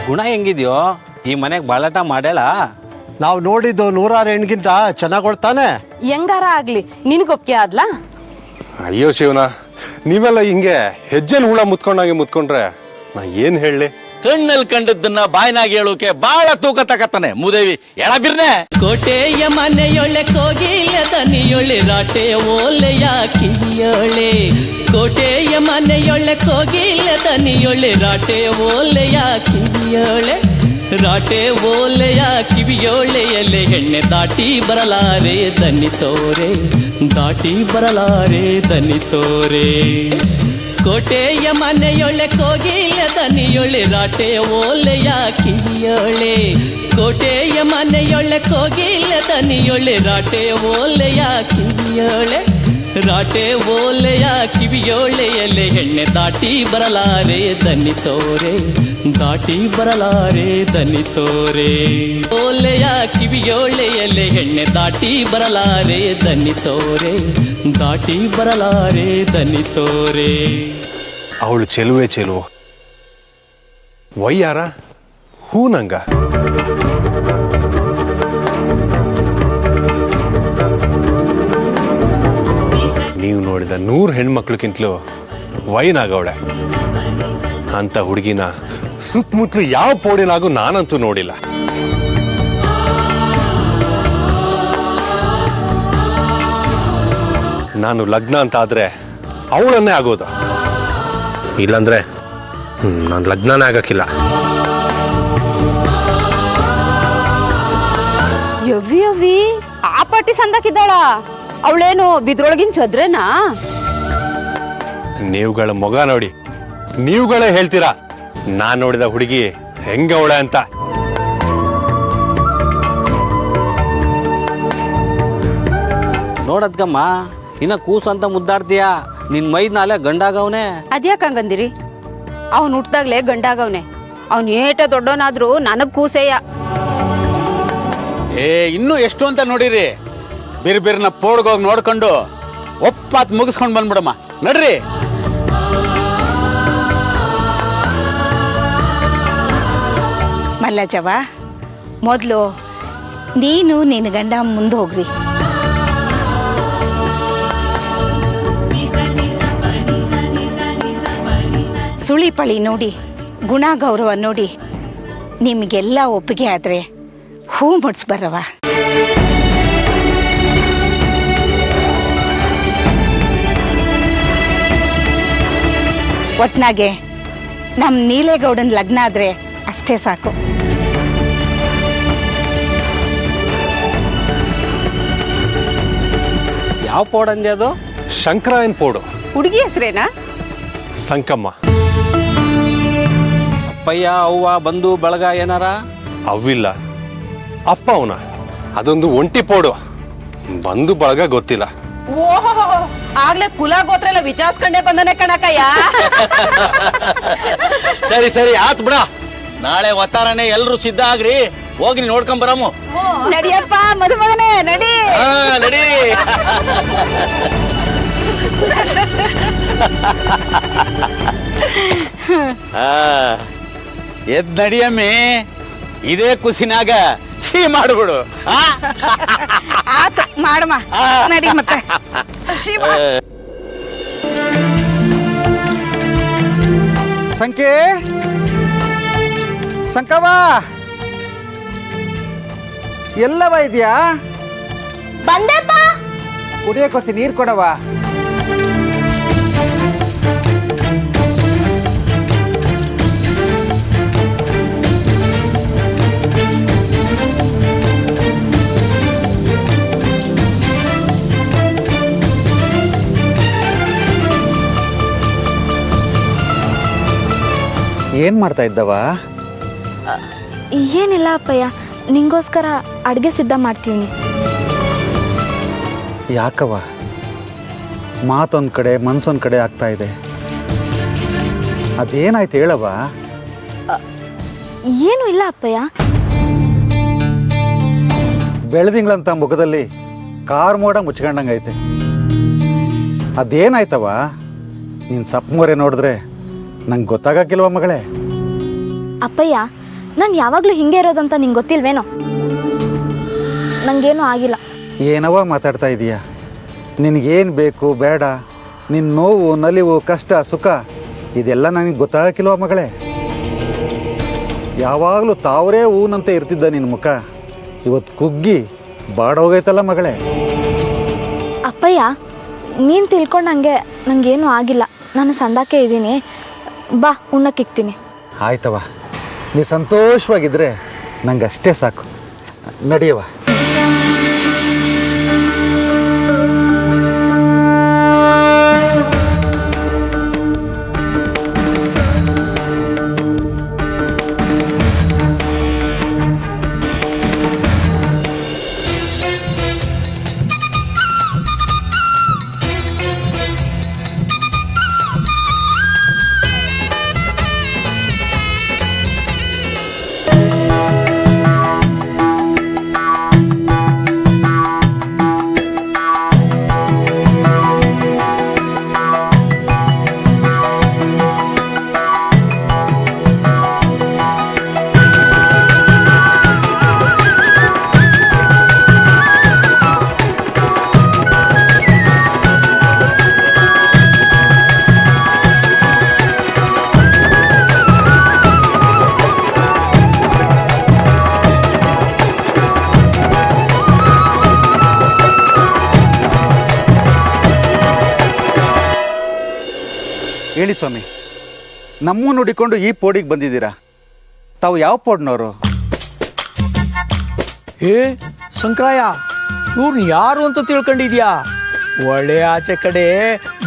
ಗುಣ ಹೆಂಗಿದ್ಯೋ? ಈ ಮನೆಗೆ ಬಾಳಾಟ ಮಾಡೇಳ? ನಾವು ನೋಡಿದ್ದು 106 ಹೆಣ್ಗಿಂತ ಚೆನ್ನಾಗಿ ಕೊಡ್ತಾನೆ. ಹೆಂಗಾರ ಆಗ್ಲಿ, ನಿನ್ಗೊಪ್ಗೆ ಆದ್ಲಾ? ಅಯ್ಯೋ ಶಿವನ, ನೀವೆಲ್ಲ ಹಿಂಗೆ ಹೆಜ್ಜೆಲ್ ಹುಳ ಮುತ್ಕೊಂಡ್ರೆ ನಾ ಏನ್ ಹೇಳಿ? ಕಣ್ಣಲ್ಲಿ ಕಂಡದ್ದನ್ನ ಬಾಯ್ನಾಗ ಹೇಳೋಕೆ ಬಾಳ ತೂಕ ತಕತ್ತಾನೆ ಮೂದೇವಿ. ಎಳ ಬಿರ್ನೆ. ಕೋಟೆಯ ಮನೆಯೊಳ್ಳೆ ಕೋಗಿಲ ದನಿಯೊಳ್ಳೆ ರಾಟೆ ಓಲೆಯ ಕಿವಿಯೊಳೆ. ಕೋಟೆಯ ಮನೆಯೊಳ್ಳೆ ಕೋಗಿಲ ದನಿಯೊಳ್ಳೆ ರಾಟೆ ಓಲೆಯ ಕಿವಿಯೊಳೆ. ರಾಟೆ ಓಲೆಯ ಕಿವಿಯೊಳೆಯಲ್ಲೇ ಹೆಣ್ಣೆ ದಾಟಿ ಬರಲಾರೆ ದನಿ ತೋರೆ. ದಾಟಿ ಬರಲಾರೆ ದನಿ ತೋರೆ. ಕೋಟೆಯ ಮನೆಯೊಳ್ಳೆ ಕೋಗಿಲ ದನಿಯೊಳ್ಳೆ ರಾಟೆ ಓಲೆಯ ಕಿವಿಯೊಳೆ. ಕೋಟೆಯ ಮನೆಯೊಳ್ಳೆ ಕೋಗಿಲ ದನಿಯೊಳ್ಳೆ ರಾಟೆ ಓಲೆಯ ಕಿವಿಯೊಳೆ. ರಾಟೆ ಓಲೆಯ ಕಿವಿಯೊಳೆಯಲ್ಲೇ ಹೆಣ್ಣೆ ದಾಟಿ ಬರಲಾರೆ ದನಿ ತೋರೆ. ದಾಟಿ ಬರಲಾರೆ ದನಿ ತೋರೆ. ಓಲೆಯ ಕಿವಿಯೊಳೆಯಲ್ಲೇ ಹೆಣ್ಣೆ ದಾಟಿ ಬರಲಾರೆ ದನಿ ತೋರೆ. ದಾಟಿ ಬರಲಾರೆ ದನಿ ತೋರೆ. ಅವಳು ಚೆಲುವೆ ಚೆಲುವು, ವಯ್ಯಾರ ಹೂನಂಗ. ನೀವು ನೋಡಿದ 100 ಹೆಣ್ಮಕ್ಳಕ್ಕಿಂತಲೂ ವೈನಾಗವಳೆ. ಅಂತ ಹುಡುಗಿನ ಸುತ್ತಮುತ್ತಲು ಯಾವ ಪೋಡಿನಾಗೂ ನಾನಂತೂ ನೋಡಿಲ್ಲ. ನಾನು ಲಗ್ನ ಅಂತ ಆದ್ರೆ ಅವಳನ್ನೇ ಆಗೋದು, ಇಲ್ಲಾಂದ್ರೆ ನಾನು ಲಗ್ನನೇ ಆಗಕ್ಕಿಲ್ಲ. ಯವ್ವಿ ಯವ್ವಿ, ಆ ಪಾಟಿ ಸಂದಕ್ಕಿದ್ದಾಳ? ಅವಳೇನು ಬಿದ್ರೊಳಗಿನ ಚದ್ರೇನಾ? ನೀವುಗಳ ಮೊಗ ನೋಡಿ ನೀವುಗಳೇ ಹೇಳ್ತೀರಾ ನಾನ್ ನೋಡಿದ ಹುಡುಗಿ ಹೆಂಗವಳೆ ಅಂತ. ನೋಡದ್ಕಮ್ಮ, ಇನ್ನ ಕೂಸು ಅಂತ ಮುದ್ದಾಡ್ತೀಯ. ನಿನ್ ಮೈದ್ನಾಲೆ ಗಂಡಾಗವನೆ. ಅದ್ಯಾಕಂಗಂದಿರಿ? ಅವನು ಹುಟ್ದಾಗ್ಲೇ ಗಂಡಾಗವ್ನೆ. ಅವನ್ ಏಟ ದೊಡ್ಡವನಾದ್ರೂ ನನಗ್ ಕೂಸೆಯ. ಏ ಇನ್ನೂ ಎಷ್ಟು ಅಂತ ನೋಡಿರಿ. ಬಿರ್ಬಿರ್ನ ಪೋಡ್ಗೋಗಿ ನೋಡ್ಕೊಂಡು ಒಪ್ಪಾತ್ ಮುಗಿಸ್ಕೊಂಡು ಬಂದ್ಬಿಡಮ್ಮ, ನಡ್ರಿ. ಮಲ್ಲಜವ, ಮೊದಲು ನೀನು ನಿನ್ನ ಗಂಡ ಮುಂದೆ ಹೋಗ್ರಿ. ಸುಳಿ ಪಳಿ ನೋಡಿ, ಗುಣ ಗೌರವ ನೋಡಿ, ನಿಮಗೆಲ್ಲ ಒಪ್ಪಿಗೆ ಆದರೆ ಹೂ ಮುಡ್ಸ್ಬರವ. ಒಟ್ನಾಗೆ ನಮ್ಮ ನೀಲೇಗೌಡನ ಲಗ್ನ ಆದರೆ ಅಷ್ಟೇ ಸಾಕು. ಯಾವ ಪೋಡಂದೆ ಅದು? ಶಂಕರಾಯನ್ ಪೋಡು. ಹುಡುಗಿ ಹೆಸ್ರೇನಾ? ಸಂಕಮ್ಮ. ಅಪ್ಪಯ್ಯ ಅವ್ವ ಬಂಧು ಬಳಗ ಏನಾರ? ಅವಿಲ್ಲ. ಅಪ್ಪ ಅವನ ಅದೊಂದು ಒಂಟಿ ಪೋಡು, ಬಂದು ಬಳಗ ಗೊತ್ತಿಲ್ಲ. ಓಹೋ, ಆಗ್ಲೇ ಕುಲ ಗೋತ್ರ ಎಲ್ಲ ವಿಚಾರಿಸ್ಕೊಂಡೇ ಬಂದನೆ ಕಣಕಯ್ಯ. ಸರಿ ಸರಿ ಆತ್ ಬಿಡ, ನಾಳೆ ಒತ್ತಾರನೆ ಎಲ್ರು ಸಿದ್ಧ ಆಗ್ರಿ, ಹೋಗಿ ನೋಡ್ಕೊಂಡ್ ಬರಮು. ನಡಿಯಪ್ಪ ಮದುಮಗನೇ ನಡಿ. ನಡಿ. ಎದ್ ನಡಿಯಮ್ಮಿ, ಇದೇ ಖುಷಿನಾಗ ಸಿಹಿ ಮಾಡ್ಬಿಡು. ಆತ ಮಾಡಮ್ಮ, ನಡಿ ಮತ್ತೆ. ಸಂಖ್ಯೆ ಸಂಕವ ಎಲ್ಲವ ಇದೆಯಾ? ಬಂದೆಪ್ಪ. ಕುಡಿಯೋಕೋಸಿ ನೀರು ಕೊಡವ. ಏನ್ ಮಾಡ್ತಾ ಇದ್ದವ? ಏನಿಲ್ಲ ಅಪ್ಪಯ್ಯ, ನಿಂಗೋಸ್ಕರ ಅಡುಗೆ ಸಿದ್ಧ ಮಾಡ್ತೀವಿ. ಯಾಕವ ಮಾತೊಂದು ಕಡೆ ಮನ್ಸೊಂದು ಕಡೆ ಆಗ್ತಾ ಇದೆ, ಅದೇನಾಯ್ತು ಹೇಳವ? ಏನು ಇಲ್ಲ ಅಪ್ಪಯ್ಯ. ಬೆಳೆದಿಂಗ್ಳಂತ ಮುಖದಲ್ಲಿ ಕಾರ್ ಮೋಡ ಮುಚ್ಕೊಂಡಂಗೈತೆ, ಅದೇನಾಯ್ತವ? ನೀನು ಸಪ್ಪಮೊರೆ ನೋಡಿದ್ರೆ ನಂಗೆ ಗೊತ್ತಾಗಕ್ಕಿಲ್ವ ಮಗಳೇ? ಅಪ್ಪಯ್ಯ, ನಾನು ಯಾವಾಗಲೂ ಹಿಂಗೆ ಇರೋದಂತ ನಿಂಗೆ ಗೊತ್ತಿಲ್ವೇನೋ? ನನಗೇನೂ ಆಗಿಲ್ಲ. ಏನವ ಮಾತಾಡ್ತಾ ಇದೀಯ? ನಿನಗೇನು ಬೇಕು ಬೇಡ, ನಿನ್ನ ನೋವು ನಲಿವು ಕಷ್ಟ ಸುಖ ಇದೆಲ್ಲ ನನಗೆ ಗೊತ್ತಾಗಕ್ಕಿಲ್ವ ಮಗಳೇ? ಯಾವಾಗಲೂ ತಾವರೇ ಹೂನಂತೆ ಇರ್ತಿದ್ದ ನಿನ್ನ ಮುಖ ಇವತ್ತು ಕುಗ್ಗಿ ಬಾಡೋಗೈತಲ್ಲ ಮಗಳೇ. ಅಪ್ಪಯ್ಯ, ನೀನು ತಿಳ್ಕೊಂಡಂಗೆ ನನಗೇನೂ ಆಗಿಲ್ಲ. ನಾನು ಸಂದಾಕೆ ಇದ್ದೀನಿ, ಬಾ ಉಣ್ಣಕ್ಕಿಕ್ತೀನಿ. ಆಯ್ತವ, ನೀ ಸಂತೋಷವಾಗಿದ್ದರೆ ನಂಗೆ ಅಷ್ಟೇ ಸಾಕು. ನಡೆಯವ. ಹೇಳಿ ಸ್ವಾಮಿ, ನಮ್ಮನ್ನು ನೋಡಿಕೊಂಡು ಈ ಪೋಡಿಗೆ ಬಂದಿದ್ದೀರಾ? ತಾವು ಯಾವ ಪೋಡ್ನವರು? ಏ ಶಂಕರಾಯ, ಇವ್ರನ್ನ ಯಾರು ಅಂತ ತಿಳ್ಕೊಂಡಿದ್ಯಾ? ಒಳ್ಳೆ ಆಚೆ ಕಡೆ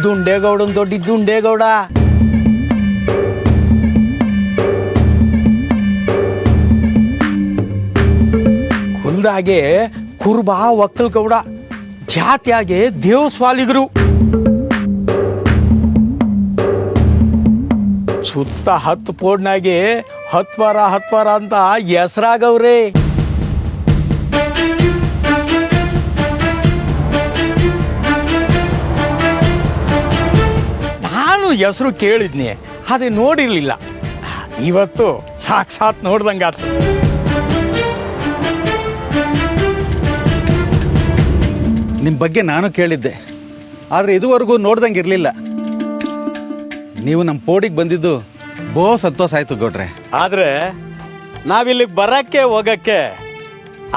ದುಂಡೇಗೌಡನ್ ದೊಡ್ಡ ದುಂಡೇಗೌಡ. ಕುಲ್ದಾಗೆ ಕುರ್ಬ ಒಕ್ಕಲ್ಗೌಡ, ಜಾತಿಯಾಗೆ ದೇವಸ್ವಾಲಿಗರು. ಸುತ್ತ 10 ಪೋಡ್ನಾಗೆ 10 ವಾರ ಅಂತ ಹೆಸರಾಗವ್ರೆ. ನಾನು ಹೆಸರು ಕೇಳಿದ್ನಿ, ಅದೇ ನೋಡಿರ್ಲಿಲ್ಲ. ಇವತ್ತು ಸಾಕ್ಷಾತ್ ನೋಡ್ದಂಗಾತು. ನಿಮ್ಮ ಬಗ್ಗೆ ನಾನು ಕೇಳಿದ್ದೆ, ಆದರೆ ಇದುವರೆಗೂ ನೋಡ್ದಂಗೆ ಇರಲಿಲ್ಲ. ನೀವು ನಮ್ಮ ಪೋಡಿಗೆ ಬಂದಿದ್ದು ಬಹು ಸಂತೋಷ ಆಯ್ತು ಗೌಡ್ರೆ. ಆದ್ರೆ ನಾವಿಲ್ಲಿ ಬರಕ್ಕೆ ಹೋಗಕ್ಕೆ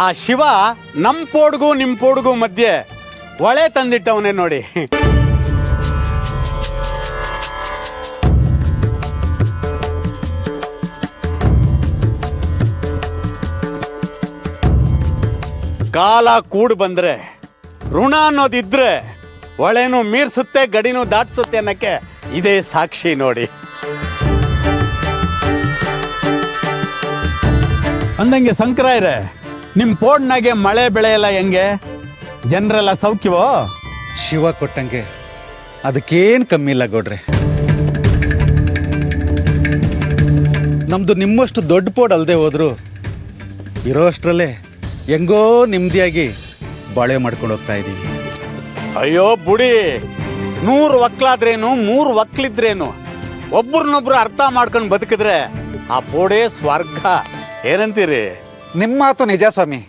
ಆ ಶಿವ ನಮ್ಮ ಪೋಡ್ಗೂ ನಿಮ್ಮ ಪೋಡ್ಗೂ ಮಧ್ಯೆ ಒಳೆ ತಂದಿಟ್ಟವನೇ ನೋಡಿ. ಕಾಲ ಕೂಡ್ ಬಂದ್ರೆ ಋಣ ಅನ್ನೋದಿದ್ರೆ ಒಳೆನೂ ಮೀರ್ಸುತ್ತೆ, ಗಡಿನೂ ದಾಟ್ಸುತ್ತೆ ಅನ್ನಕ್ಕೆ ಇದೇ ಸಾಕ್ಷಿ ನೋಡಿ. ಅಂದಂಗೆ ಶಂಕರಾಯರೇ, ನಿಮ್ಮ ಪೋಡ್ನಾಗೆ ಮಳೆ ಬೆಳೆ ಎಲ್ಲ ಹೆಂಗೆ? ಜನರೆಲ್ಲ ಸೌಖ್ಯವೋ? ಶಿವ ಕೊಟ್ಟಂಗೆ ಅದಕ್ಕೇನು ಕಮ್ಮಿ ಇಲ್ಲ ಗೌಡ್ರೆ. ನಮ್ಮದು ನಿಮ್ಮಷ್ಟು ದೊಡ್ಡ ಪೋಡ್ ಅಲ್ಲದೆ ಹೋದ್ರು ಇರೋ ಅಷ್ಟರಲ್ಲೇ ಹೆಂಗೋ ನೆಮ್ಮದಿಯಾಗಿ ಬಾಳೆ ಮಾಡ್ಕೊಂಡು ಹೋಗ್ತಾ ಇದ್ದೀವಿ. ಅಯ್ಯೋ ಬುಡಿ, 100 ಒಕ್ಲಾದ್ರೇನು 3 ಒಕ್ಲಿದ್ರೇನು ಒಬ್ರನ್ನೊಬ್ರು ಅರ್ಥ ಮಾಡ್ಕೊಂಡು ಬದುಕಿದ್ರೆ ಆ ಪೋಡೇ ಸ್ವರ್ಗ. ಏನಂತೀರಿ? ನಿಮ್ಮ ಮಾತು ನಿಜ ಸ್ವಾಮಿ.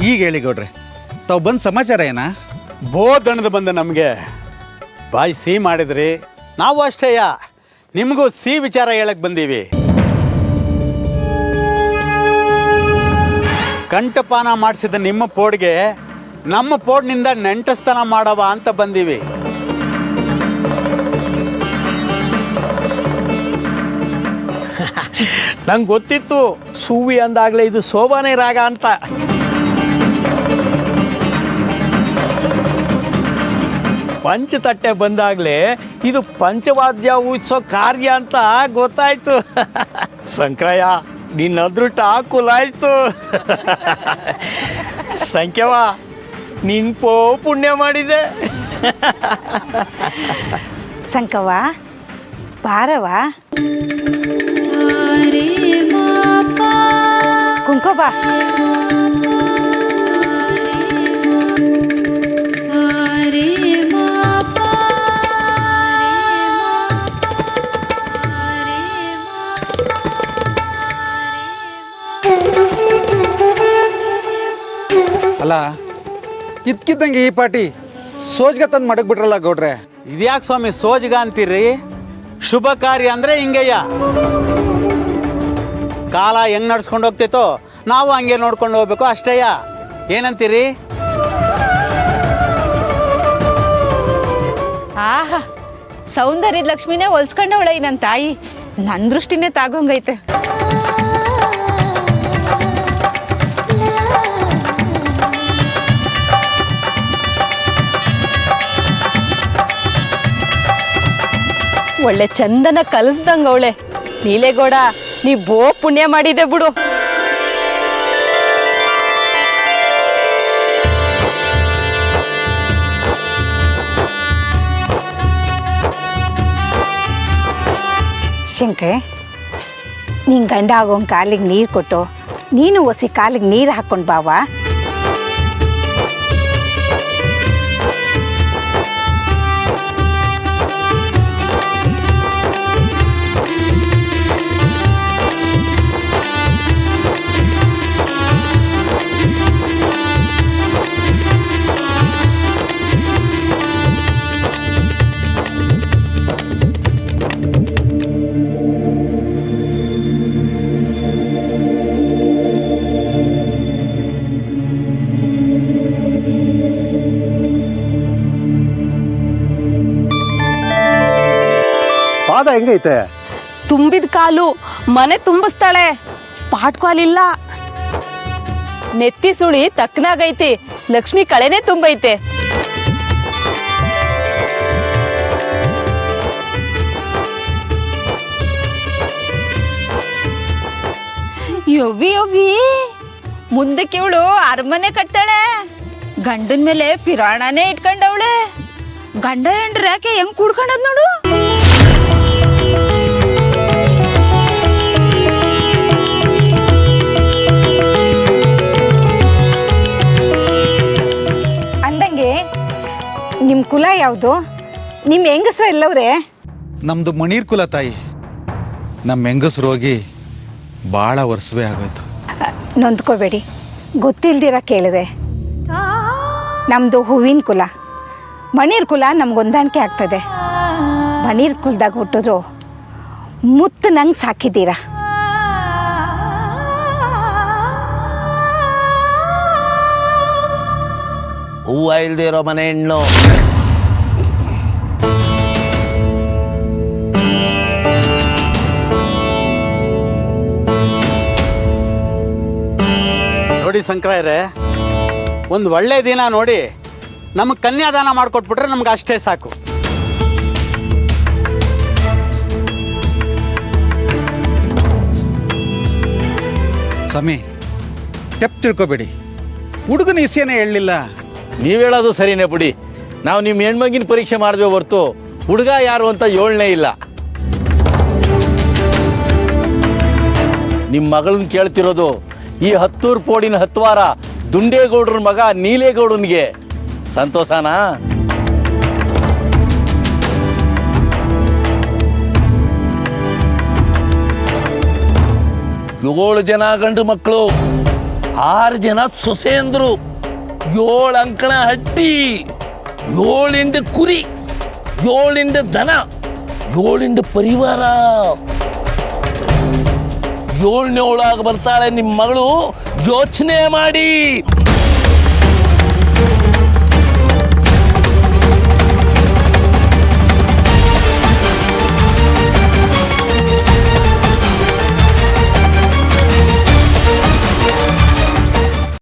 ಈಗ ಹೇಳಿ ಗೌಡ್ರೆ, ತಾವು ಬಂದ ಸಮಾಚಾರ ಏನಾ? ಬೋದಣದ ಬಂದ ನಮಗೆ ಬಾಯಿ ಸಿಹಿ ಮಾಡಿದ್ರಿ. ನಾವು ಅಷ್ಟೇಯ, ನಿಮಗೂ ಸಿಹಿ ವಿಚಾರ ಹೇಳಕ್ ಬಂದೀವಿ. ಕಂಠಪಾನ ಮಾಡಿಸಿದ ನಿಮ್ಮ ಪೋಡ್ಗೆ ನಮ್ಮ ಪೋಡ್ನಿಂದ ನೆಂಟಸ್ತನ ಮಾಡವ ಅಂತ ಬಂದೀವಿ. ನಂಗೆ ಗೊತ್ತಿತ್ತು ಸೂವಿ ಅಂದಾಗಲೇ ಇದು ಶೋಭಾನೆ ರಾಗ ಅಂತ. ಪಂಚತಟ್ಟೆ ಬಂದಾಗಲೇ ಇದು ಪಂಚವಾದ್ಯ ಊಹಿಸೋ ಕಾರ್ಯ ಅಂತ ಗೊತ್ತಾಯ್ತು. ಸಂಕ್ರಯ್ಯ, ನಿನ್ನ ಅದೃಷ್ಟ ಕುಲಾಯ್ತು. ಸಂಖ್ಯವ, ನಿನ್ ಪುಣ್ಯ ಮಾಡಿದೆ. ಸಂಕವ ಬಾರವ, ಕುಂಕೋಬಾ. ಅಲ್ಲ, ಇದ್ಕಿದ್ದಂಗೆ ಈ ಪಾಟಿ ಸೋಜ್ಗ ತಂದು ಮಡಗ್ಬಿಟ್ರಲ್ಲ ಗೌಡ್ರೆ. ಇದ್ಯಾಕೆ ಸ್ವಾಮಿ ಸೋಜ್ಗ ಅಂತೀರಿ? ಶುಭ ಕಾರ್ಯ ಅಂದ್ರೆ ಹಿಂಗೆಯ. ಕಾಲ ಹೆಂಗ್ ನಡ್ಸ್ಕೊಂಡು ಹೋಗ್ತೈತೋ ನಾವು ಹಂಗೆ ನೋಡ್ಕೊಂಡು ಹೋಗ್ಬೇಕು ಅಷ್ಟೇಯ. ಏನಂತೀರಿ? ಆಹಾ, ಸೌಂದರ್ಯದ ಲಕ್ಷ್ಮಿನೇ ಹೊಲ್ಸ್ಕೊಂಡವಳೆ ನನ್ನ ತಾಯಿ. ನನ್ನ ದೃಷ್ಟಿನೇ ತಾಗೋಂಗೈತೆ. ಒಳ್ಳೆ ಚಂದನ ಕಲಿಸ್ದಂಗ ಅವಳೆ. ನೀಲೇಗೌಡ, ನೀ ಬೋ ಪುಣ್ಯ ಮಾಡಿದೆ ಬಿಡು. ಶಂಕರೆ, ನಿನ್ ಗಂಡ ಆಗೋನ್ ಕಾಲಿಗೆ ನೀರು ಕೊಟ್ಟು ನೀನು ಒಸಿ ಕಾಲಿಗೆ ನೀರು ಹಾಕ್ಕೊಂಡು ಬಾವಾ. ಪಾದ ಹೆಂಗೈತೆ? ತುಂಬಿದ ಕಾಲು ಮನೆ ತುಂಬಿಸ್ತಾಳೆ. ಪಾಟ್ಕಾಲಿಲ್ಲ. ನೆತ್ತಿ ಸುಳಿ ತಕ್ಕನಾಗೈತಿ. ಲಕ್ಷ್ಮಿ ಕಳೆನೇ ತುಂಬೈತೆ. ಯವ್ವಿ, ಮುಂದಕ್ಕೆ ಇವಳು ಅರಮನೆ ಕಟ್ತಾಳೆ. ಗಂಡನ ಮೇಲೆ ಪಿರಾಣನೇ ಇಟ್ಕೊಂಡವಳೆ. ಗಂಡ ಹೆಂಡ್ರ ಯಾಕೆ ಹೆಂಗ್ ಕುಡ್ಕೊಂಡದ್ ನೋಡು. ಅಂದಂಗೆ ನಿಮ್ಮ ಕುಲ ಯಾವುದು? ನಿಮ್ಮ ಹೆಂಗಸರು ಎಲ್ಲವ್ರೆ? ನಮ್ಮದು ಮಣೀರ್ ಕುಲ ತಾಯಿ. ನಮ್ಮ ಹೆಂಗಸರು ಹೋಗಿ ಭಾಳ ವರ್ಷವೇ ಆಗೋಯ್ತು. ನೊಂದ್ಕೋಬೇಡಿ, ಗೊತ್ತಿಲ್ದಿರ ಕೇಳಿದೆ. ನಮ್ಮದು ಹೂವಿನ ಕುಲ. ಮಣೀರ್ ಕುಲ ನಮ್ಗೆ ಹೊಂದಾಣಿಕೆ ಆಗ್ತದೆ. ಮಣೀರ್ ಕುಲದಾಗ ಹುಟ್ಟಿದ್ರು ಮುತ್ತು ನಂಗೆ ಸಾಕಿದ್ದೀರಾ. ಹೂವ ಇಲ್ದೇ ಇರೋ ಮನೆ ಹೆಣ್ಣು ನೋಡಿ ಶಂಕರಾಯರೇ, ಒಂದು ಒಳ್ಳೆ ದಿನ ನೋಡಿ ನಮಗೆ ಕನ್ಯಾದಾನ ಮಾಡಿಕೊಟ್ಬಿಟ್ರೆ ನಮ್ಗೆ ಅಷ್ಟೇ ಸಾಕು. ಸ್ವಾಮಿ, ತೆಪ್ಪು ತಿಳ್ಕೊಬೇಡಿ, ಹುಡುಗನ ಇಸಿಯೇ ಹೇಳಲಿಲ್ಲ. ನೀವು ಹೇಳೋದು ಸರಿನೇ ಬಿಡಿ. ನಾವು ನಿಮ್ಮ ಹೆಣ್ಮಗಿನ ಪರೀಕ್ಷೆ ಮಾಡಿದ್ವಿ ಹೊರ್ತು ಹುಡುಗ ಯಾರು ಅಂತ ಯೋಳನೇ ಇಲ್ಲ. ನಿಮ್ಮ ಮಗಳನ್ನ ಕೇಳ್ತಿರೋದು ಈ ಹತ್ತೂರು ಪೋಡಿನ ಹತ್ವಾರ ದುಂಡೇಗೌಡ್ರ ಮಗ ನೀಲೇಗೌಡನ್ಗೆ. ಸಂತೋಷನಾ? ಏಳು ಜನ ಗಂಡು ಮಕ್ಕಳು, 6 ಜನ ಸೊಸೆಯಂದ್ರು, 7 ಅಂಕಣ ಹಟ್ಟಿ, 7 ಇಂಡ ಕುರಿ, 7 ಇಂಡ ದನ, 7 ಇಂಡ ಪರಿವಾರ. 7ನೇ ಒಳಗೆ ಬರ್ತಾಳೆ ನಿಮ್ಮ ಮಗಳು, ಯೋಚನೆ ಮಾಡಿ.